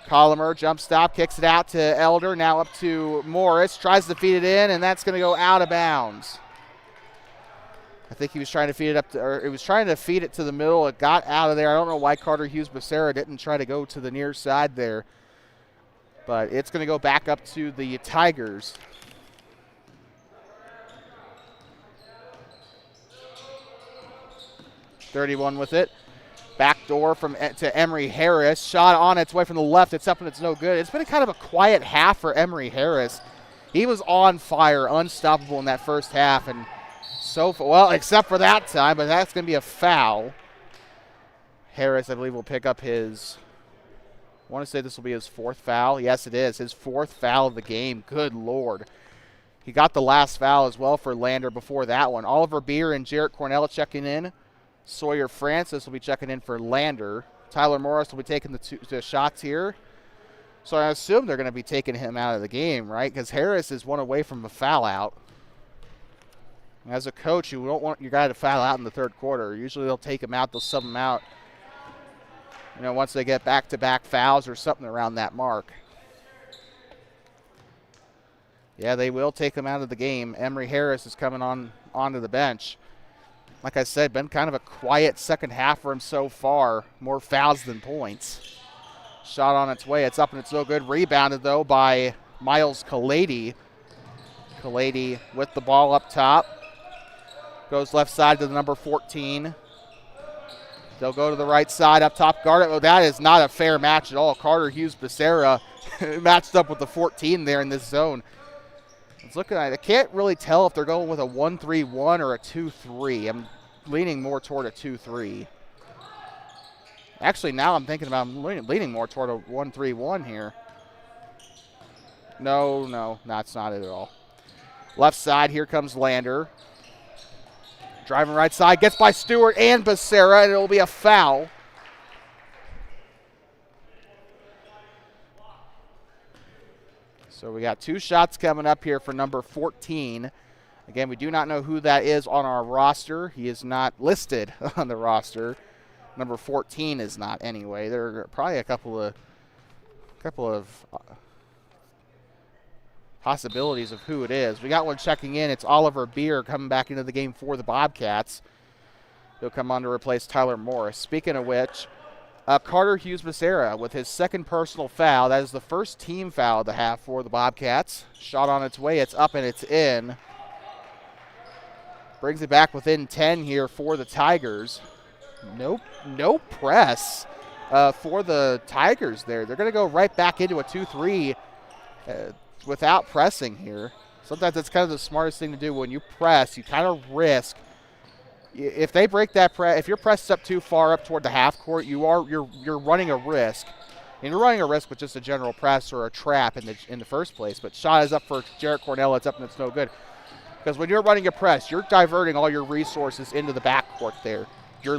Colomer, jump stop, kicks it out to Elder, now up to Morris. Tries to feed it in, and that's going to go out of bounds. I think he was trying to feed it up to, or it was trying to feed it to the middle. It got out of there. I don't know why Carter Hughes-Becerra didn't try to go to the near side there. But it's going to go back up to the Tigers. .31 with it. Back door to Emery Harris. Shot on its way from the left. It's up and it's no good. It's been kind of a quiet half for Emery Harris. He was on fire, unstoppable in that first half. And well, except for that time, but that's going to be a foul. Harris, I believe, will pick up his, I want to say this will be his fourth foul. Yes, it is. His fourth foul of the game. Good Lord. He got the last foul as well for Lander before that one. Oliver Beer and Jarrett Cornell checking in. Sawyer Francis will be checking in for Lander. Tyler Morris will be taking the shots here. So I assume they're going to be taking him out of the game, right? Because Harris is one away from a foul out. As a coach, you don't want your guy to foul out in the third quarter. Usually they'll take him out, they'll sub him out, you know, once they get back-to-back fouls or something around that mark. Yeah, they will take him out of the game. Emery Harris is coming onto the bench. Like I said, been kind of a quiet second half for him so far. More fouls than points. Shot on its way. It's up and it's no good. Rebounded, though, by Miles Kalady. Kalady with the ball up top. Goes left side to the number 14. They'll go to the right side up top. Guard it. Oh, that is not a fair match at all. Carter Hughes-Becerra matched up with the 14 there in this zone. It's looking at it. I can't really tell if they're going with a 1-3-1 or a 2-3. I'm leaning more toward a 2-3. Actually, now I'm thinking about leaning more toward a 1-3-1 here. No, that's not it at all. Left side, here comes Lander. Driving right side, gets by Stewart and Becerra, and it'll be a foul. So we got 2 shots coming up here for number 14. Again, we do not know who that is on our roster. He is not listed on the roster. Number 14 is not anyway. There are probably a couple of possibilities of who it is. We got one checking in. It's Oliver Beer coming back into the game for the Bobcats. He'll come on to replace Tyler Morris. Speaking of which, Carter Hughes-Becerra with his second personal foul. That is the first team foul of the half for the Bobcats. Shot on its way. It's up and it's in. Brings it back within 10 here for the Tigers. No press for the Tigers there. They're going to go right back into a 2-3 without pressing here. Sometimes that's kind of the smartest thing to do. When you press, you kind of risk. If they break that press, if you're pressed up too far up toward the half court, you're running a risk. And you're running a risk with just a general press or a trap in the first place. But shot is up for Jarrett Cornell. It's up and it's no good. Because when you're running a press, you're diverting all your resources into the backcourt there. You're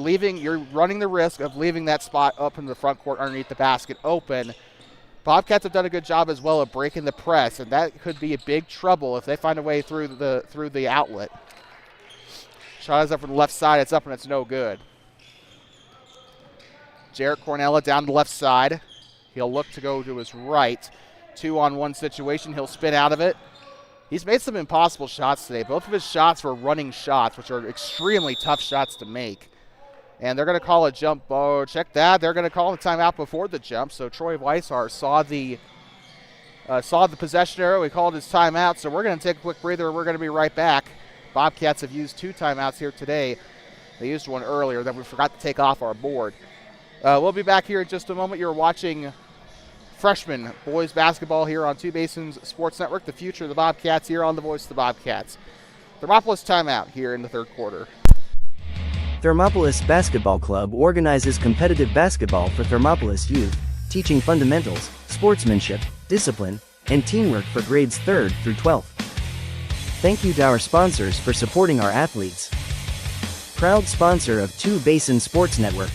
running the risk of leaving that spot up in the front court underneath the basket open. Bobcats have done a good job as well of breaking the press, and that could be a big trouble if they find a way through the outlet. Shot is up from the left side. It's up and it's no good. Jarrett Cornella down the left side. He'll look to go to his right. 2-on-1 situation. He'll spin out of it. He's made some impossible shots today. Both of his shots were running shots, which are extremely tough shots to make. And they're going to call a jump. Oh, check that. They're going to call a timeout before the jump. So Troy Weishart saw the possession arrow. He called his timeout. So we're going to take a quick breather. We're going to be right back. Bobcats have used 2 timeouts here today. They used one earlier that we forgot to take off our board. We'll be back here in just a moment. You're watching freshman boys basketball here on Two Basins Sports Network. The future of the Bobcats here on the Voice of the Bobcats. Thermopolis timeout here in the third quarter. Thermopolis Basketball Club organizes competitive basketball for Thermopolis youth, teaching fundamentals, sportsmanship, discipline, and teamwork for grades 3rd through 12th. Thank you to our sponsors for supporting our athletes. Proud sponsor of Two Basin Sports Network.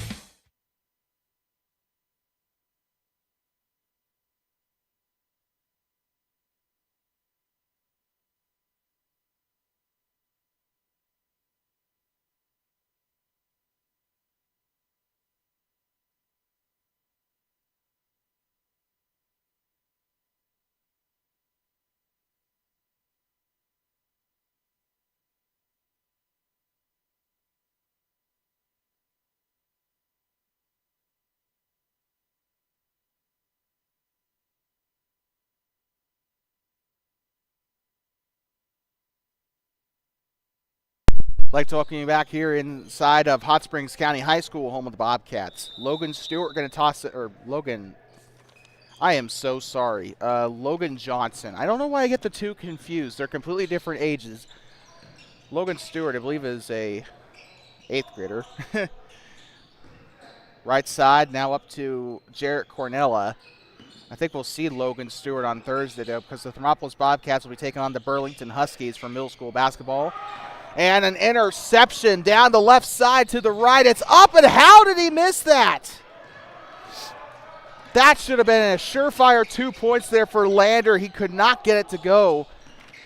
I'd like to welcome you back here inside of Hot Springs County High School, home of the Bobcats. Logan Stewart going to toss it, or Logan, I am so sorry. Logan Johnson. I don't know why I get the two confused. They're completely different ages. Logan Stewart, I believe, is a 8th grader. Right side, now up to Jarrett Cornella. I think we'll see Logan Stewart on Thursday, though, because the Thermopolis Bobcats will be taking on the Burlington Huskies for middle school basketball. And an interception down the left side to the right. It's up, and how did he miss that? That should have been a surefire 2 points there for Lander. He could not get it to go.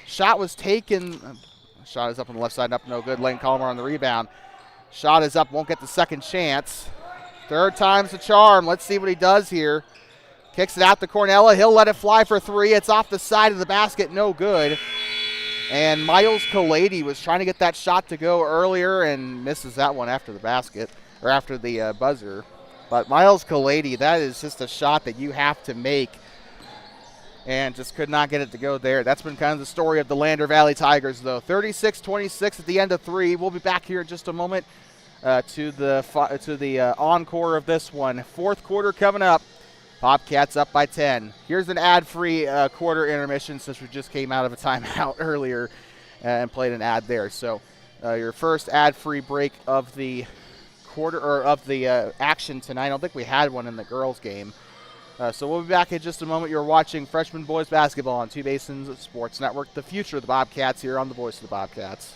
Shot was taken. Shot is up on the left side, up no good. Lane Collimer on the rebound. Shot is up, won't get the second chance. Third time's the charm. Let's see what he does here. Kicks it out to Cornella. He'll let it fly for three. It's off the side of the basket. No good. And Miles Kalady was trying to get that shot to go earlier and misses that one after the basket, or after the buzzer. But Miles Kalady, that is just a shot that you have to make, and just could not get it to go there. That's been kind of the story of the Lander Valley Tigers, though. 36-26 at the end of three. We'll be back here in just a moment to the encore of this one. Fourth quarter coming up. Bobcats up by 10. Here's an ad-free quarter intermission since we just came out of a timeout earlier and played an ad there. So your first ad-free break of the quarter, or of the action tonight. I don't think we had one in the girls' game. So we'll be back in just a moment. You're watching freshman boys basketball on Two Basins Sports Network, the future of the Bobcats, here on the Voice of the Bobcats.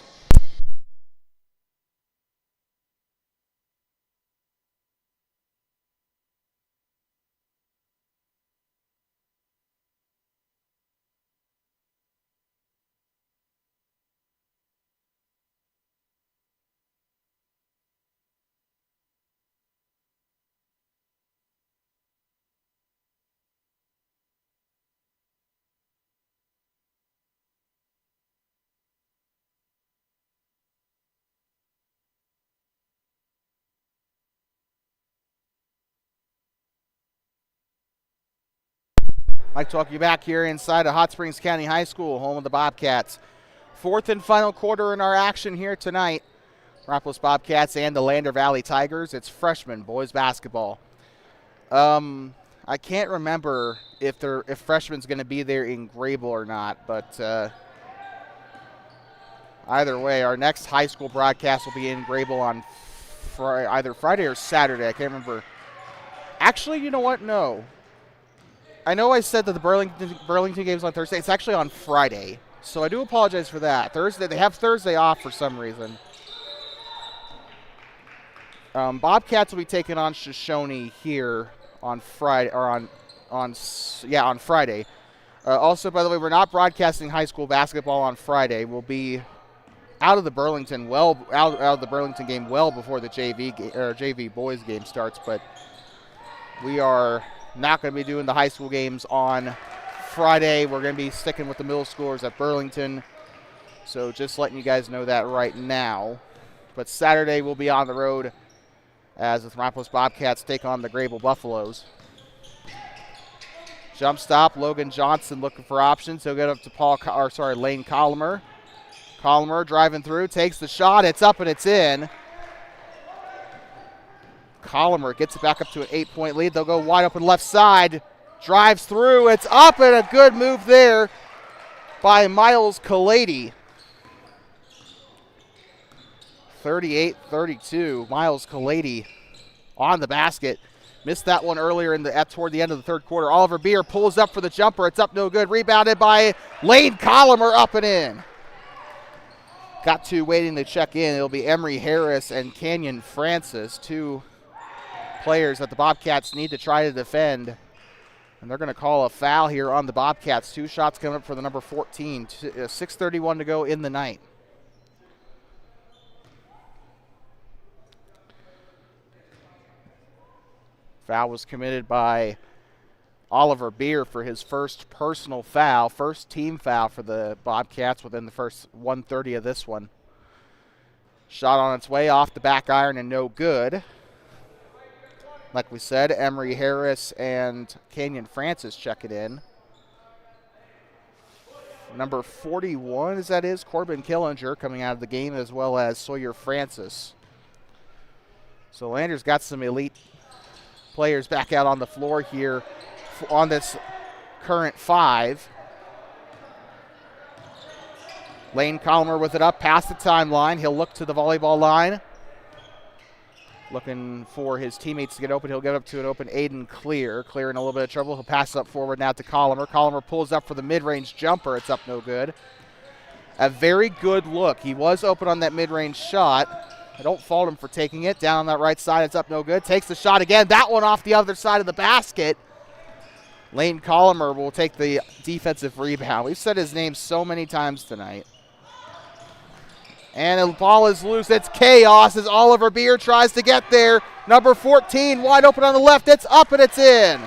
Mike talking you back here inside of Hot Springs County High School, home of the Bobcats. Fourth and final quarter in our action here tonight. Thermopolis Bobcats and the Lander Valley Tigers. It's freshman boys basketball. I can't remember if freshman's going to be there in Grable or not, but either way, our next high school broadcast will be in Grable on either Friday or Saturday. I can't remember. Actually, you know what? No. I know I said that the Burlington game is on Thursday. It's actually on Friday, so I do apologize for that. Thursday, they have Thursday off for some reason. Bobcats will be taking on Shoshone here on Friday, or on Friday. Also, by the way, we're not broadcasting high school basketball on Friday. We'll be out of the Burlington game well before the JV boys game starts, but we are not going to be doing the high school games on Friday. We're going to be sticking with the middle schoolers at Burlington. So just letting you guys know that right now. But Saturday we'll be on the road as the Thermopolis Bobcats take on the Grable Buffaloes. Jump stop, Logan Johnson looking for options. He'll get up to Lane Colomer. Colomer driving through, takes the shot. It's up and it's in. Colomer gets it back up to an 8-point lead. They'll go wide open left side. Drives through. It's up, and a good move there by Miles Kalady. 38-32. Miles Kalady on the basket. Missed that one earlier toward the end of the third quarter. Oliver Beer pulls up for the jumper. It's up no good. Rebounded by Lane Colomer, up and in. Got two waiting to check in. It'll be Emery Harris and Canyon Francis, two players that the Bobcats need to try to defend. And they're going to call a foul here on the Bobcats. Two shots coming up for the number 14. 6:31 to go in the night. Foul was committed by Oliver Beer for his first personal foul, first team foul for the Bobcats within the first 1:30 of this one. Shot on its way off the back iron and no good. Like we said, Emery Harris and Canyon Francis check it in. Number 41, as that is, Corbin Killinger coming out of the game, as well as Sawyer Francis. So Landers got some elite players back out on the floor here on this current five. Lane Colomer with it up past the timeline. He'll look to the volleyball line. Looking for his teammates to get open. He'll get up to an open Aiden Clear. Clear in a little bit of trouble. He'll pass up forward now to Colomer. Colomer pulls up for the mid-range jumper. It's up no good. A very good look. He was open on that mid-range shot. I don't fault him for taking it. Down on that right side, it's up no good. Takes the shot again. That one off the other side of the basket. Lane Colomer will take the defensive rebound. We've said his name so many times tonight. And the ball is loose. It's chaos as Oliver Beer tries to get there. Number 14 wide open on the left. It's up and it's in.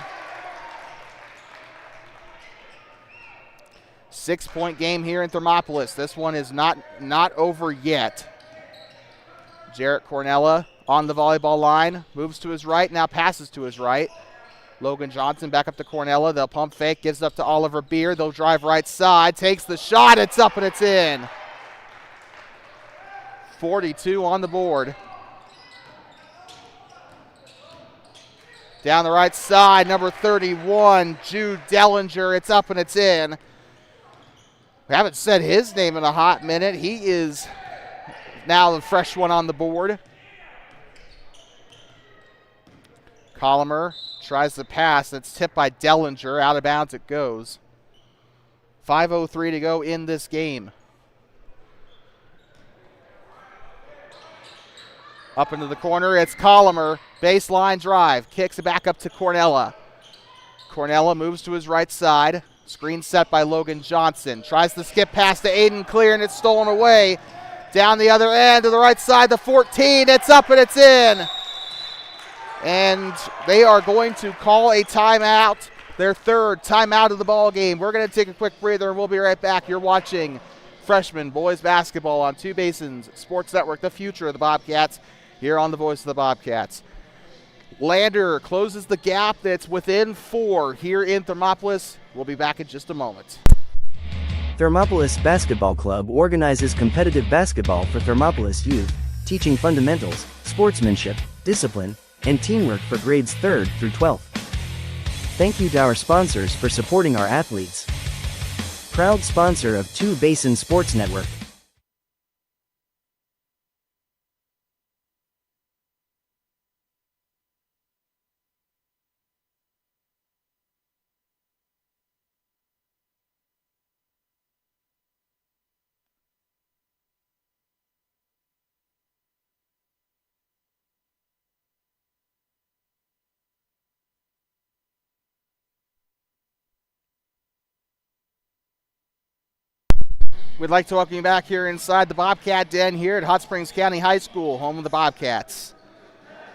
6-point game here in Thermopolis. This one is not over yet. Jarrett Cornella on the volleyball line, moves to his right, now passes to his right. Logan Johnson back up to Cornella. They'll pump fake, gives it up to Oliver Beer. They'll drive right side, takes the shot, it's up and it's in. 42 on the board. Down the right side, number 31, Jude Dellinger. It's up and it's in. We haven't said his name in a hot minute. He is now the fresh one on the board. Colomer tries to pass. It's tipped by Dellinger. Out of bounds it goes. 5:03 to go in this game. Up into the corner, it's Colomer. Baseline drive. Kicks it back up to Cornella. Cornella moves to his right side. Screen set by Logan Johnson. Tries to skip past to Aiden Clear, and it's stolen away. Down the other end to the right side, the 14. It's up and it's in. And they are going to call a timeout, their third timeout of the ball game. We're going to take a quick breather, and we'll be right back. You're watching freshman boys basketball on Two Basins Sports Network, the future of the Bobcats, here on the Voice of the Bobcats. Lander closes the gap that's within 4 here in Thermopolis. We'll be back in just a moment. Thermopolis Basketball Club organizes competitive basketball for Thermopolis youth, teaching fundamentals, sportsmanship, discipline, and teamwork for grades 3rd through 12th. Thank you to our sponsors for supporting our athletes. Proud sponsor of Two Basin Sports Network. We'd like to welcome you back here inside the Bobcat Den here at Hot Springs County High School, home of the Bobcats.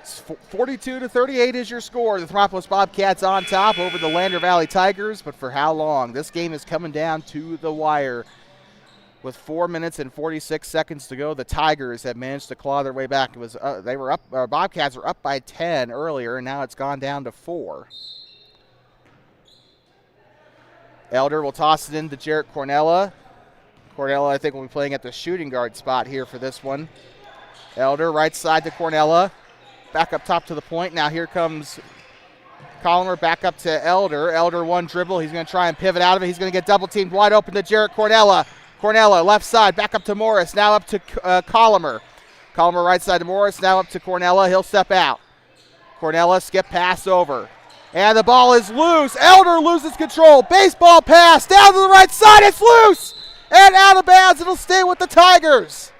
42-38 is your score. The Thermopolis Bobcats on top over the Lander Valley Tigers, but for how long? This game is coming down to the wire. With 4 minutes and 46 seconds to go, the Tigers have managed to claw their way back. It was Bobcats were up by 10 earlier, and now it's gone down to 4. Elder will toss it into Jarrett Cornella. Cornella, I think, will be playing at the shooting guard spot here for this one. Elder, right side to Cornella. Back up top to the point. Now here comes Colomer back up to Elder. Elder one dribble. He's going to try and pivot out of it. He's going to get double teamed wide open to Jarrett Cornella. Cornella left side, back up to Morris. Now up to Colomer. Colomer right side to Morris. Now up to Cornella. He'll step out. Cornella skip pass over. And the ball is loose. Elder loses control. Baseball pass down to the right side. It's loose. And out of bounds, it'll stay with the Tigers.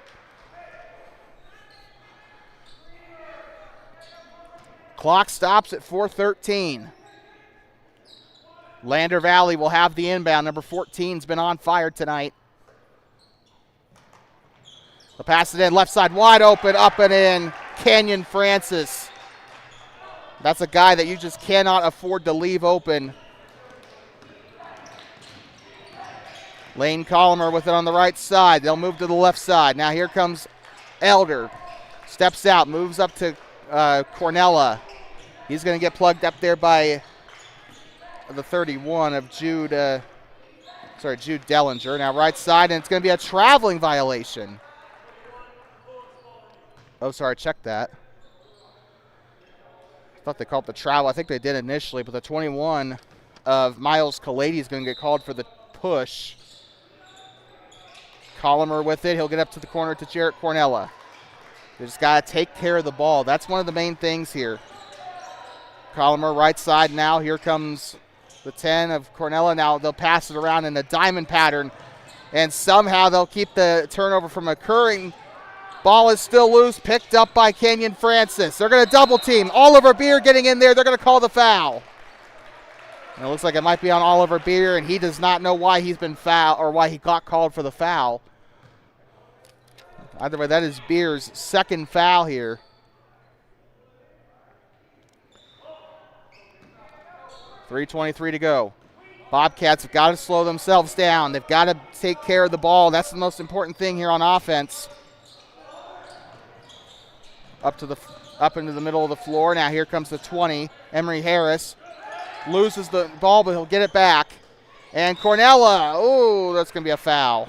Clock stops at 4:13. Lander Valley will have the inbound. Number 14's been on fire tonight. They'll pass it in, left side wide open, up and in. Kenyon Francis. That's a guy that you just cannot afford to leave open. Lane Colomer with it on the right side. They'll move to the left side. Now here comes Elder. Steps out, moves up to Cornella. He's going to get plugged up there by the 31 of Jude Dellinger. Now right side, and it's going to be a traveling violation. Oh, sorry, check that. I thought they called the travel. I think they did initially, but the 21 of Miles Kalady is going to get called for the push. Colomer with it. He'll get up to the corner to Jarrett Cornella. They just got to take care of the ball. That's one of the main things here. Colomer right side now. Here comes the 10 of Cornella. Now they'll pass it around in a diamond pattern, and somehow they'll keep the turnover from occurring. Ball is still loose, picked up by Kenyon Francis. They're going to double team. Oliver Beer getting in there. They're going to call the foul. And it looks like it might be on Oliver Beer, and he does not know why he's been fouled or why he got called for the foul. Either way, that is Beer's second foul here. .3:23 to go. Bobcats have got to slow themselves down. They've got to take care of the ball. That's the most important thing here on offense. Up into the middle of the floor. Now here comes the 20. Emory Harris loses the ball, but he'll get it back. And Cornella, oh, that's going to be a foul.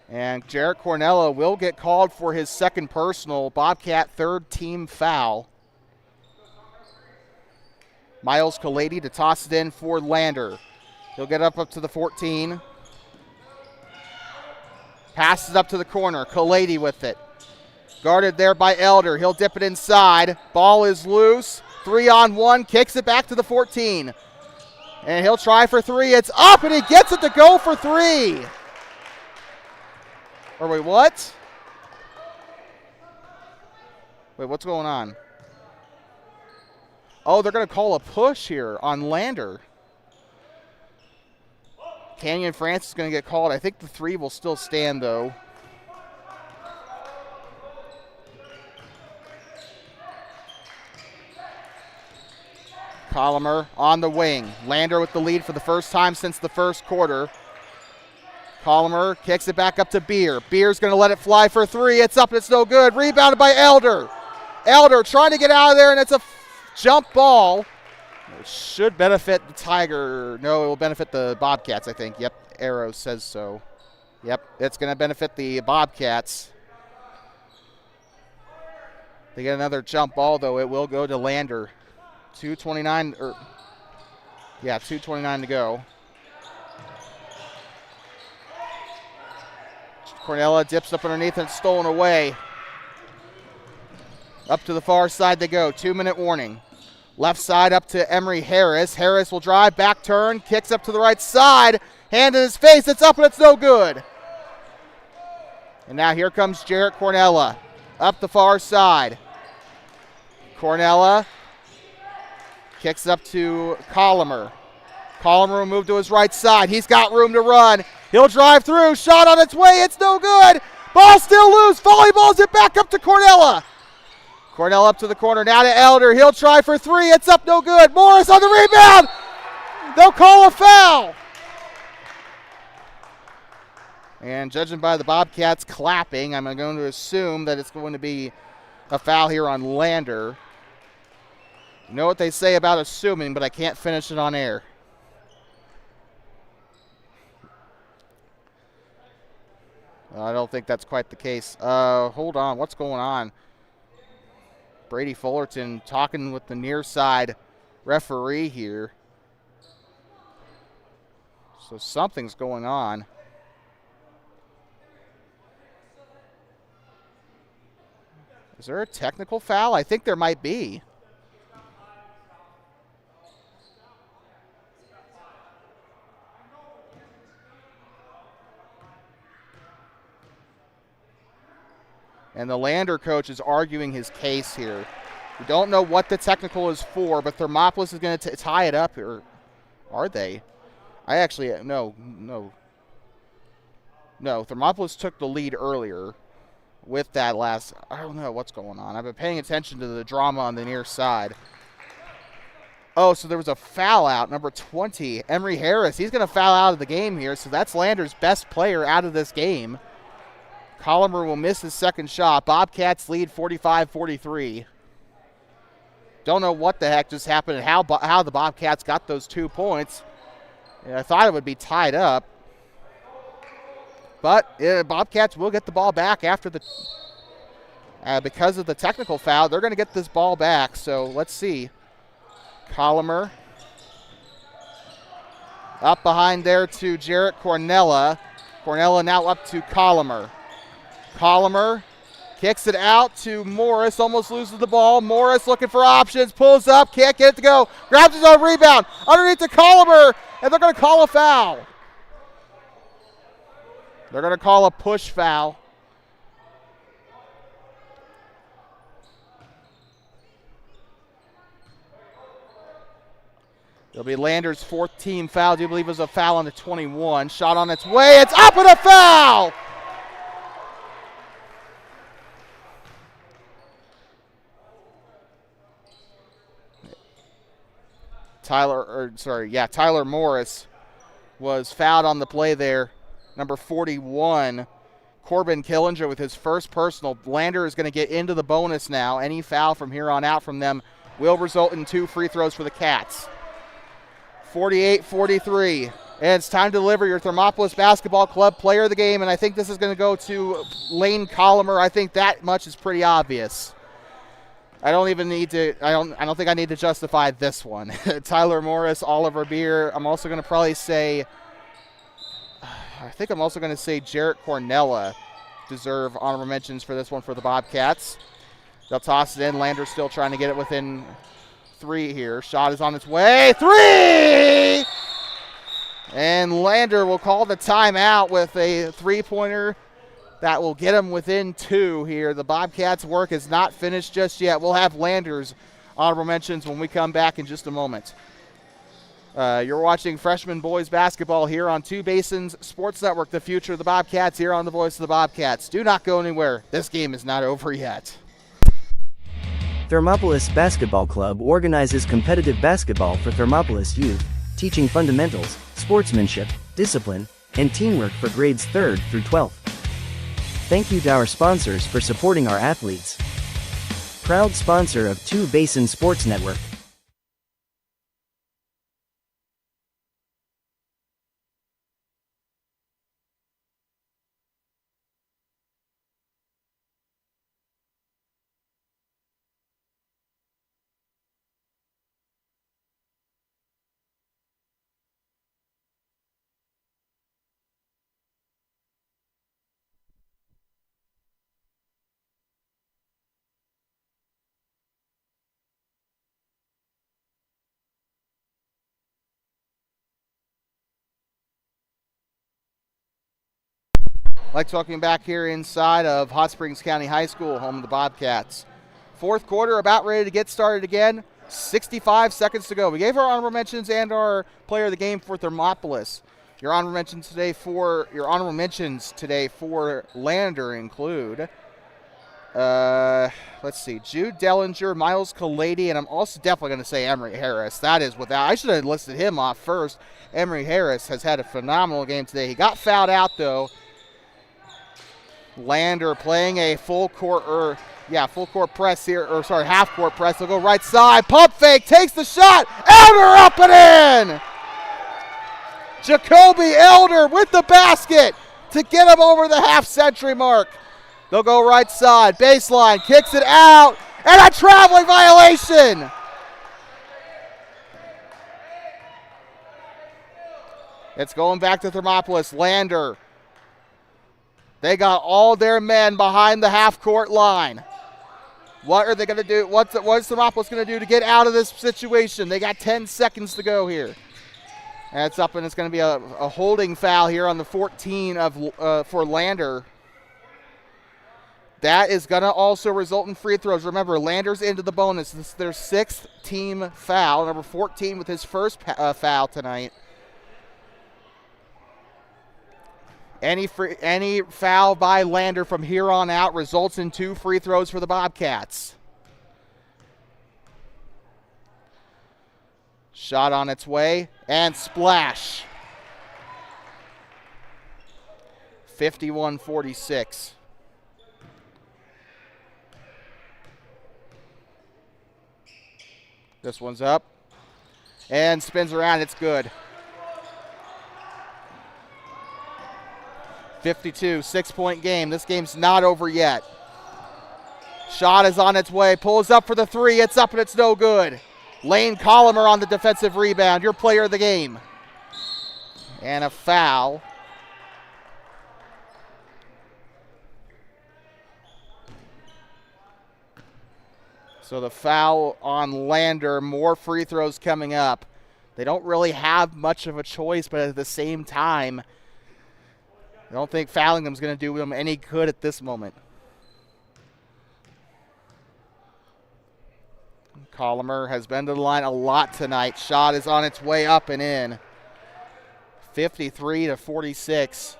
And Jarrett Cornella will get called for his second personal Bobcat third team foul. Miles Kalady to toss it in for Lander. He'll get up to the 14. Passes up to the corner. Kalady with it. Guarded there by Elder. He'll dip it inside. Ball is loose. 3-on-1. Kicks it back to the 14. And he'll try for three. It's up, and he gets it to go for three. Or wait, what? Wait, what's going on? Oh, they're going to call a push here on Lander. Canyon France is going to get called. I think the three will still stand, though. Colomer on the wing. Lander with the lead for the first time since the first quarter. Colomer kicks it back up to Beer. Beer's going to let it fly for three. It's up. It's no good. Rebounded by Elder. Elder trying to get out of there, and it's a jump ball. It should benefit the Tiger. No, it will benefit the Bobcats, I think. Yep, Arrow says so. Yep, it's going to benefit the Bobcats. They get another jump ball, though. It will go to Lander. 2:29 to go. Cornella dips up underneath and it's stolen away. Up to the far side they go. 2-minute warning. Left side up to Emory Harris. Harris will drive, back turn, kicks up to the right side. Hand in his face. It's up and it's no good. And now here comes Jarrett Cornella. Up the far side. Cornella kicks it up to Colomer. Colomer will move to his right side. He's got room to run. He'll drive through. Shot on its way. It's no good. Ball still loose. Volleyball's it back up to Cornella. Cornella up to the corner. Now to Elder. He'll try for three. It's up no good. Morris on the rebound. They'll call a foul. And judging by the Bobcats clapping, I'm going to assume that it's going to be a foul here on Lander. You know what they say about assuming, but I can't finish it on air. I don't think that's quite the case. Hold on. What's going on? Brady Fullerton talking with the near side referee here. So something's going on. Is there a technical foul? I think there might be. And the Lander coach is arguing his case here. We don't know what the technical is for, but Thermopolis is going to tie it up, or are they? I actually, no. Thermopolis took the lead earlier with that last, I don't know what's going on. I've been paying attention to the drama on the near side. Oh, so there was a foul out, number 20, Emory Harris. He's going to foul out of the game here, so that's Lander's best player out of this game. Colomer will miss his second shot. Bobcats lead 45-43. Don't know what the heck just happened and how the Bobcats got those 2 points. I thought it would be tied up. But Bobcats will get the ball back after the because of the technical foul. They're going to get this ball back. So let's see. Colomer up behind there to Jarrett Cornella. Cornella now up to Colomer. Colomer kicks it out to Morris, almost loses the ball. Morris looking for options, pulls up, can't get it to go, grabs his own rebound, underneath to Colomer, and they're going to call a foul. They're going to call a push foul. It'll be Lander's 4th team foul. Do you believe it was a foul on the 21? Shot on its way, it's up and a foul! Tyler Morris was fouled on the play there. Number 41, Corbin Killinger with his first personal. Lander is going to get into the bonus now. Any foul from here on out from them will result in 2 free throws for the Cats. 48-43. And it's time to deliver your Thermopolis Basketball Club player of the game, and I think this is going to go to Lane Collimer. I think that much is pretty obvious. I don't think I need to justify this one. Tyler Morris, Oliver Beer. I'm also going to probably say, Jarrett Cornella deserve honorable mentions for this one for the Bobcats. They'll toss it in. Lander's still trying to get it within 3 here. Shot is on its way. 3! And Lander will call the timeout with a 3-pointer that will get him within 2 here. The Bobcats' work is not finished just yet. We'll have Lander's honorable mentions when we come back in just a moment. You're watching freshman boys basketball here on Two Basins Sports Network, the future of the Bobcats, here on the Voice of the Bobcats. Do not go anywhere. This game is not over yet. Thermopolis Basketball Club organizes competitive basketball for Thermopolis youth, teaching fundamentals, sportsmanship, discipline, and teamwork for grades 3rd through 12th. Thank you to our sponsors for supporting our athletes. Proud sponsor of Two Basin Sports Network. Like welcoming back here inside of Hot Springs County High School, home of the Bobcats. 4th quarter about ready to get started again. 65 seconds to go. We gave our honorable mentions and our player of the game for Thermopolis. Your honorable mentions today for Lander include let's see, Jude Dellinger, Miles Kalady, and I'm also definitely going to say Emory Harris. That is without, I should have listed him off first. Emory Harris has had a phenomenal game today. He got fouled out though. Lander playing a half court press. They'll go right side. Pump fake, takes the shot. Elder up and in. Jacoby Elder with the basket to get him over the half-century mark. They'll go right side, baseline, kicks it out, and a traveling violation. It's going back to Thermopolis. Lander. They got all their men behind the half-court line. What are they going to do? What is Thermopolis going to do to get out of this situation? They got 10 seconds to go here. And it's up, and it's going to be a holding foul here on the 14 for Lander. That is going to also result in free throws. Remember, Lander's into the bonus. This is their 6th team foul. Number 14 with his first foul tonight. Any foul by Lander from here on out results in 2 free throws for the Bobcats. Shot on its way, and splash. 51-46. This one's up, and spins around, it's good. 52, 6-point game. This game's not over yet. Shot is on its way, pulls up for the 3, it's up and it's no good. Lane Collimer on the defensive rebound, your player of the game. And a foul. So the foul on Lander, more free throws coming up. They don't really have much of a choice, but at the same time, I don't think fouling them is going to do them any good at this moment. Collimer has been to the line a lot tonight. Shot is on its way up and in. 53-46.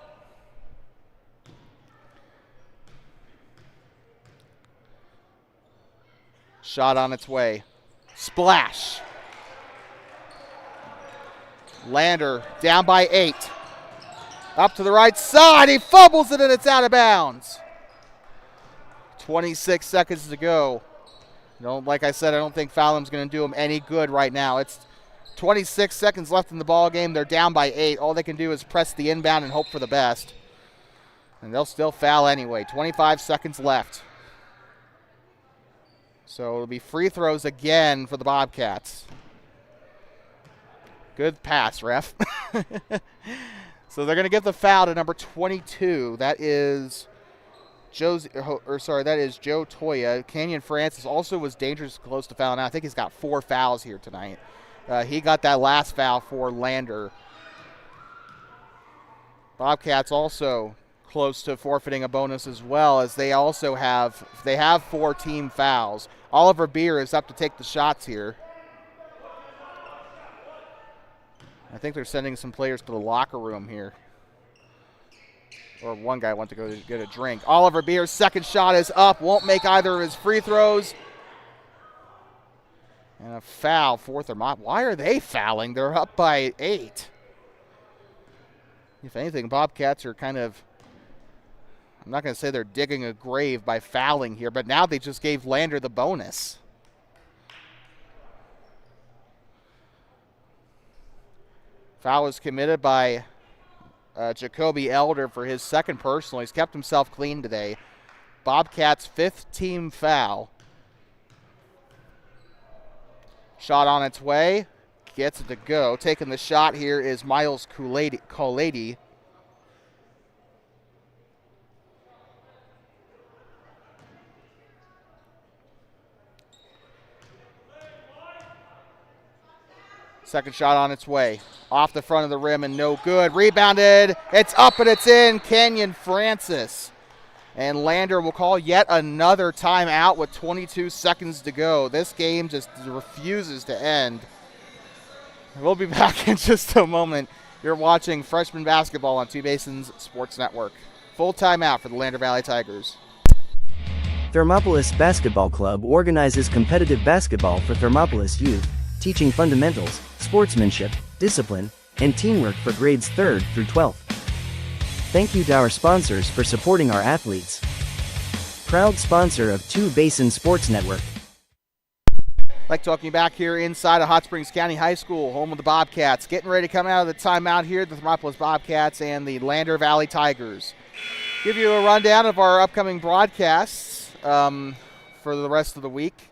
Shot on its way. Splash. Lander down by 8. Up to the right side. He fumbles it and it's out of bounds. 26 seconds to go. Like I said, I don't think Fallon's going to do them any good right now. It's 26 seconds left in the ball game. They're down by 8. All they can do is press the inbound and hope for the best. And they'll still foul anyway. 25 seconds left. So it'll be free throws again for the Bobcats. Good pass, ref. So they're going to give the foul to number 22. That is Joe Toya. Canyon Francis also was dangerous close to fouling out. I think he's got 4 fouls here tonight. He got that last foul for Lander. Bobcats also close to forfeiting a bonus as well, as they have 4 team fouls. Oliver Beer is up to take the shots here. I think they're sending some players to the locker room here. Or one guy went to go get a drink. Oliver Beer's second shot is up. Won't make either of his free throws. And a foul for Thermop. Why are they fouling? They're up by 8. If anything, Bobcats are kind of, I'm not going to say they're digging a grave by fouling here, but now they just gave Lander the bonus. Foul is committed by Jacoby Elder for his second personal. He's kept himself clean today. Bobcats' 5th team foul. Shot on its way. Gets it to go. Taking the shot here is Miles Colady. Second shot on its way. Off the front of the rim and no good. Rebounded. It's up and it's in. Canyon Francis. And Lander will call yet another timeout with 22 seconds to go. This game just refuses to end. We'll be back in just a moment. You're watching freshman basketball on Two Basins Sports Network. Full timeout for the Lander Valley Tigers. Thermopolis Basketball Club organizes competitive basketball for Thermopolis youth, teaching fundamentals, sportsmanship, discipline, and teamwork for grades 3rd through 12th. Thank you to our sponsors for supporting our athletes. Proud sponsor of Two Basin Sports Network. Like talking back here inside of Hot Springs County High School, home of the Bobcats. Getting ready to come out of the timeout here, the Thermopolis Bobcats and the Lander Valley Tigers. Give you a rundown of our upcoming broadcasts for the rest of the week,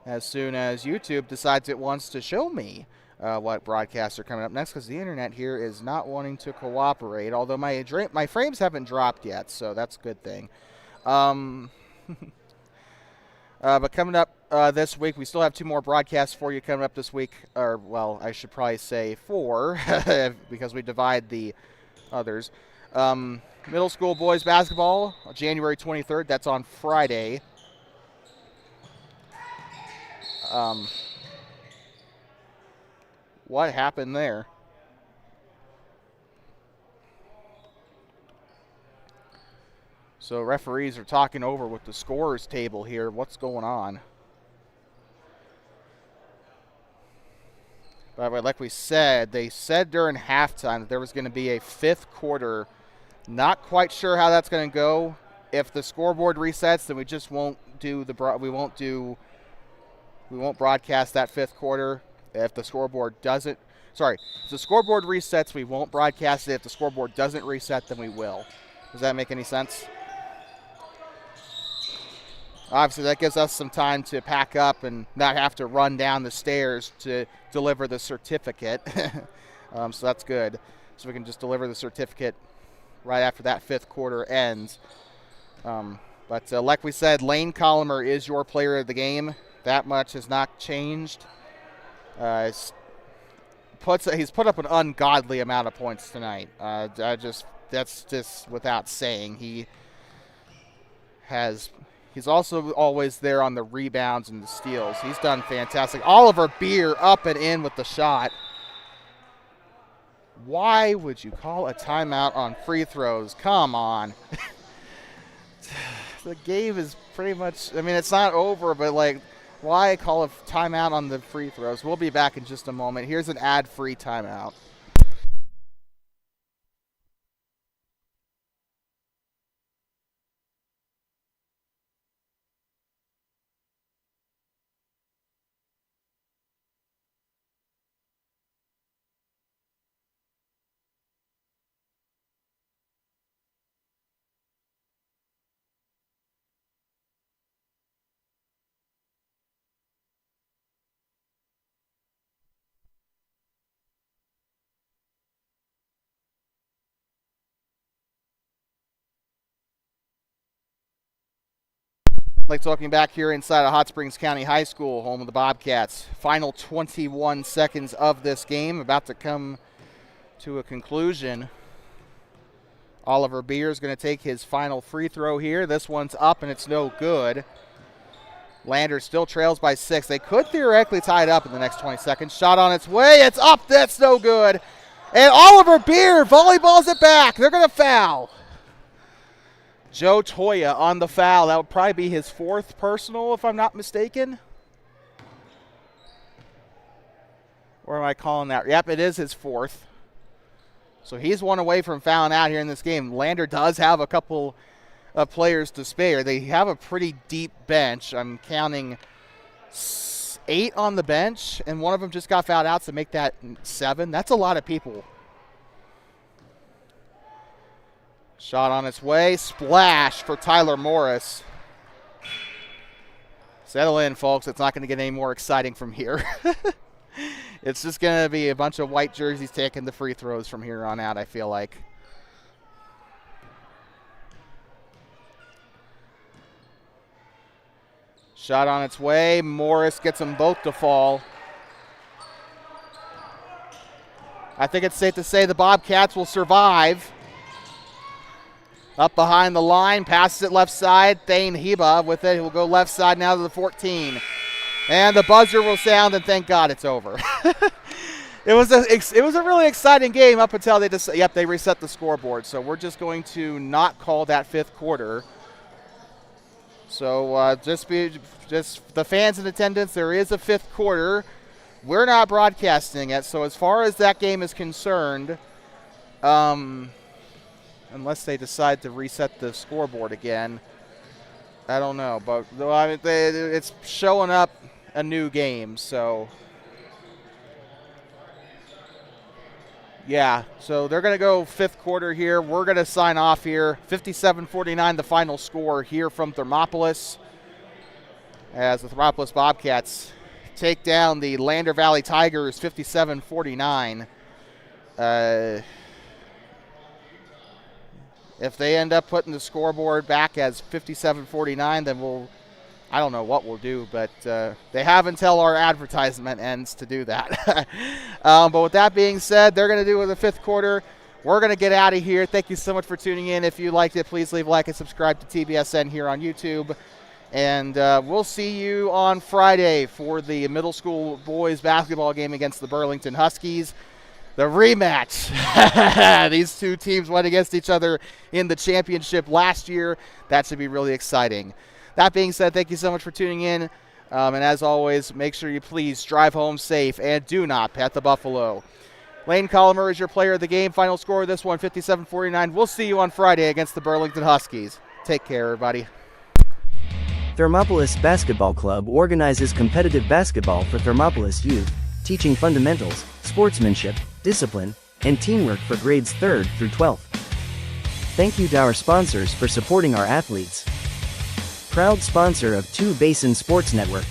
as soon as YouTube decides it wants to show me what broadcasts are coming up next, because the internet here is not wanting to cooperate, although my frames haven't dropped yet, so that's a good thing. But coming up this week, we still have 2 more broadcasts for you coming up this week, or, well, I should probably say 4, because we divide the others. Middle school boys basketball, January 23rd, that's on Friday. What happened there? So referees are talking over with the scorers table here. What's going on? But like we said, they said during halftime that there was going to be a 5th quarter. Not quite sure how that's going to go. If the scoreboard resets, then we just won't do we won't broadcast that 5th quarter. If the scoreboard doesn't, if the scoreboard resets, we won't broadcast it. If the scoreboard doesn't reset, then we will. Does that make any sense? Obviously, that gives us some time to pack up and not have to run down the stairs to deliver the certificate. So that's good. So we can just deliver the certificate right after that 5th quarter ends. But like we said, Lane Collimer is your player of the game. That much has not changed. He's put up an ungodly amount of points tonight. That's just without saying. He's also always there on the rebounds and the steals. He's done fantastic. Oliver Beer up and in with the shot. Why would you call a timeout on free throws? Come on. The game is pretty much, it's not over, but why call a timeout on the free throws? We'll be back in just a moment. Here's an ad-free timeout. Like talking back here inside of Hot Springs County High School, home of the Bobcats. Final 21 seconds of this game, about to come to a conclusion. Oliver Beer is going to take his final free throw here. This one's up and it's no good. Lander still trails by 6. They could theoretically tie it up in the next 20 seconds. Shot on its way. It's up. That's no good. And Oliver Beer volleyballs it back. They're going to foul. Joe Toya on the foul. That would probably be his 4th personal, if I'm not mistaken. Or am I calling that? Yep, it is his 4th. So he's one away from fouling out here in this game. Lander does have a couple of players to spare. They have a pretty deep bench. I'm counting 8 on the bench, and one of them just got fouled out, so make that 7. That's a lot of people. Shot on its way. Splash for Tyler Morris. Settle in, folks. It's not going to get any more exciting from here. It's just going to be a bunch of white jerseys taking the free throws from here on out, I feel like. Shot on its way. Morris gets them both to fall. I think it's safe to say the Bobcats will survive. Up behind the line, passes it left side. Thane Heba with it. He'll go left side now to the 14. And the buzzer will sound, and thank God it's over. It was a really exciting game up until they reset the scoreboard. So we're just going to not call that 5th quarter. So just the fans in attendance, there is a 5th quarter. We're not broadcasting it, so as far as that game is concerned, unless they decide to reset the scoreboard again, I don't know. But I mean, it's showing up a new game, so yeah. So they're going to go 5th quarter here. We're going to sign off here. 57-49 the final score here from Thermopolis, as the Thermopolis Bobcats take down the Lander Valley Tigers 57-49. If they end up putting the scoreboard back as 57-49, then I don't know what we'll do, but they have until our advertisement ends to do that. But with that being said, they're going to do it in the 5th quarter. We're going to get out of here. Thank you so much for tuning in. If you liked it, please leave a like and subscribe to TBSN here on YouTube. And we'll see you on Friday for the middle school boys basketball game against the Burlington Huskies. The rematch. These two teams went against each other in the championship last year. That should be really exciting. That being said, thank you so much for tuning in. And as always, make sure you please drive home safe and do not pet the buffalo. Lane Colomer is your player of the game. Final score of this one, 57-49. We'll see you on Friday against the Burlington Huskies. Take care, everybody. Thermopolis Basketball Club organizes competitive basketball for Thermopolis youth, teaching fundamentals, sportsmanship, discipline, and teamwork for grades 3rd through 12th. Thank you to our sponsors for supporting our athletes. Proud sponsor of Two Basin Sports Network.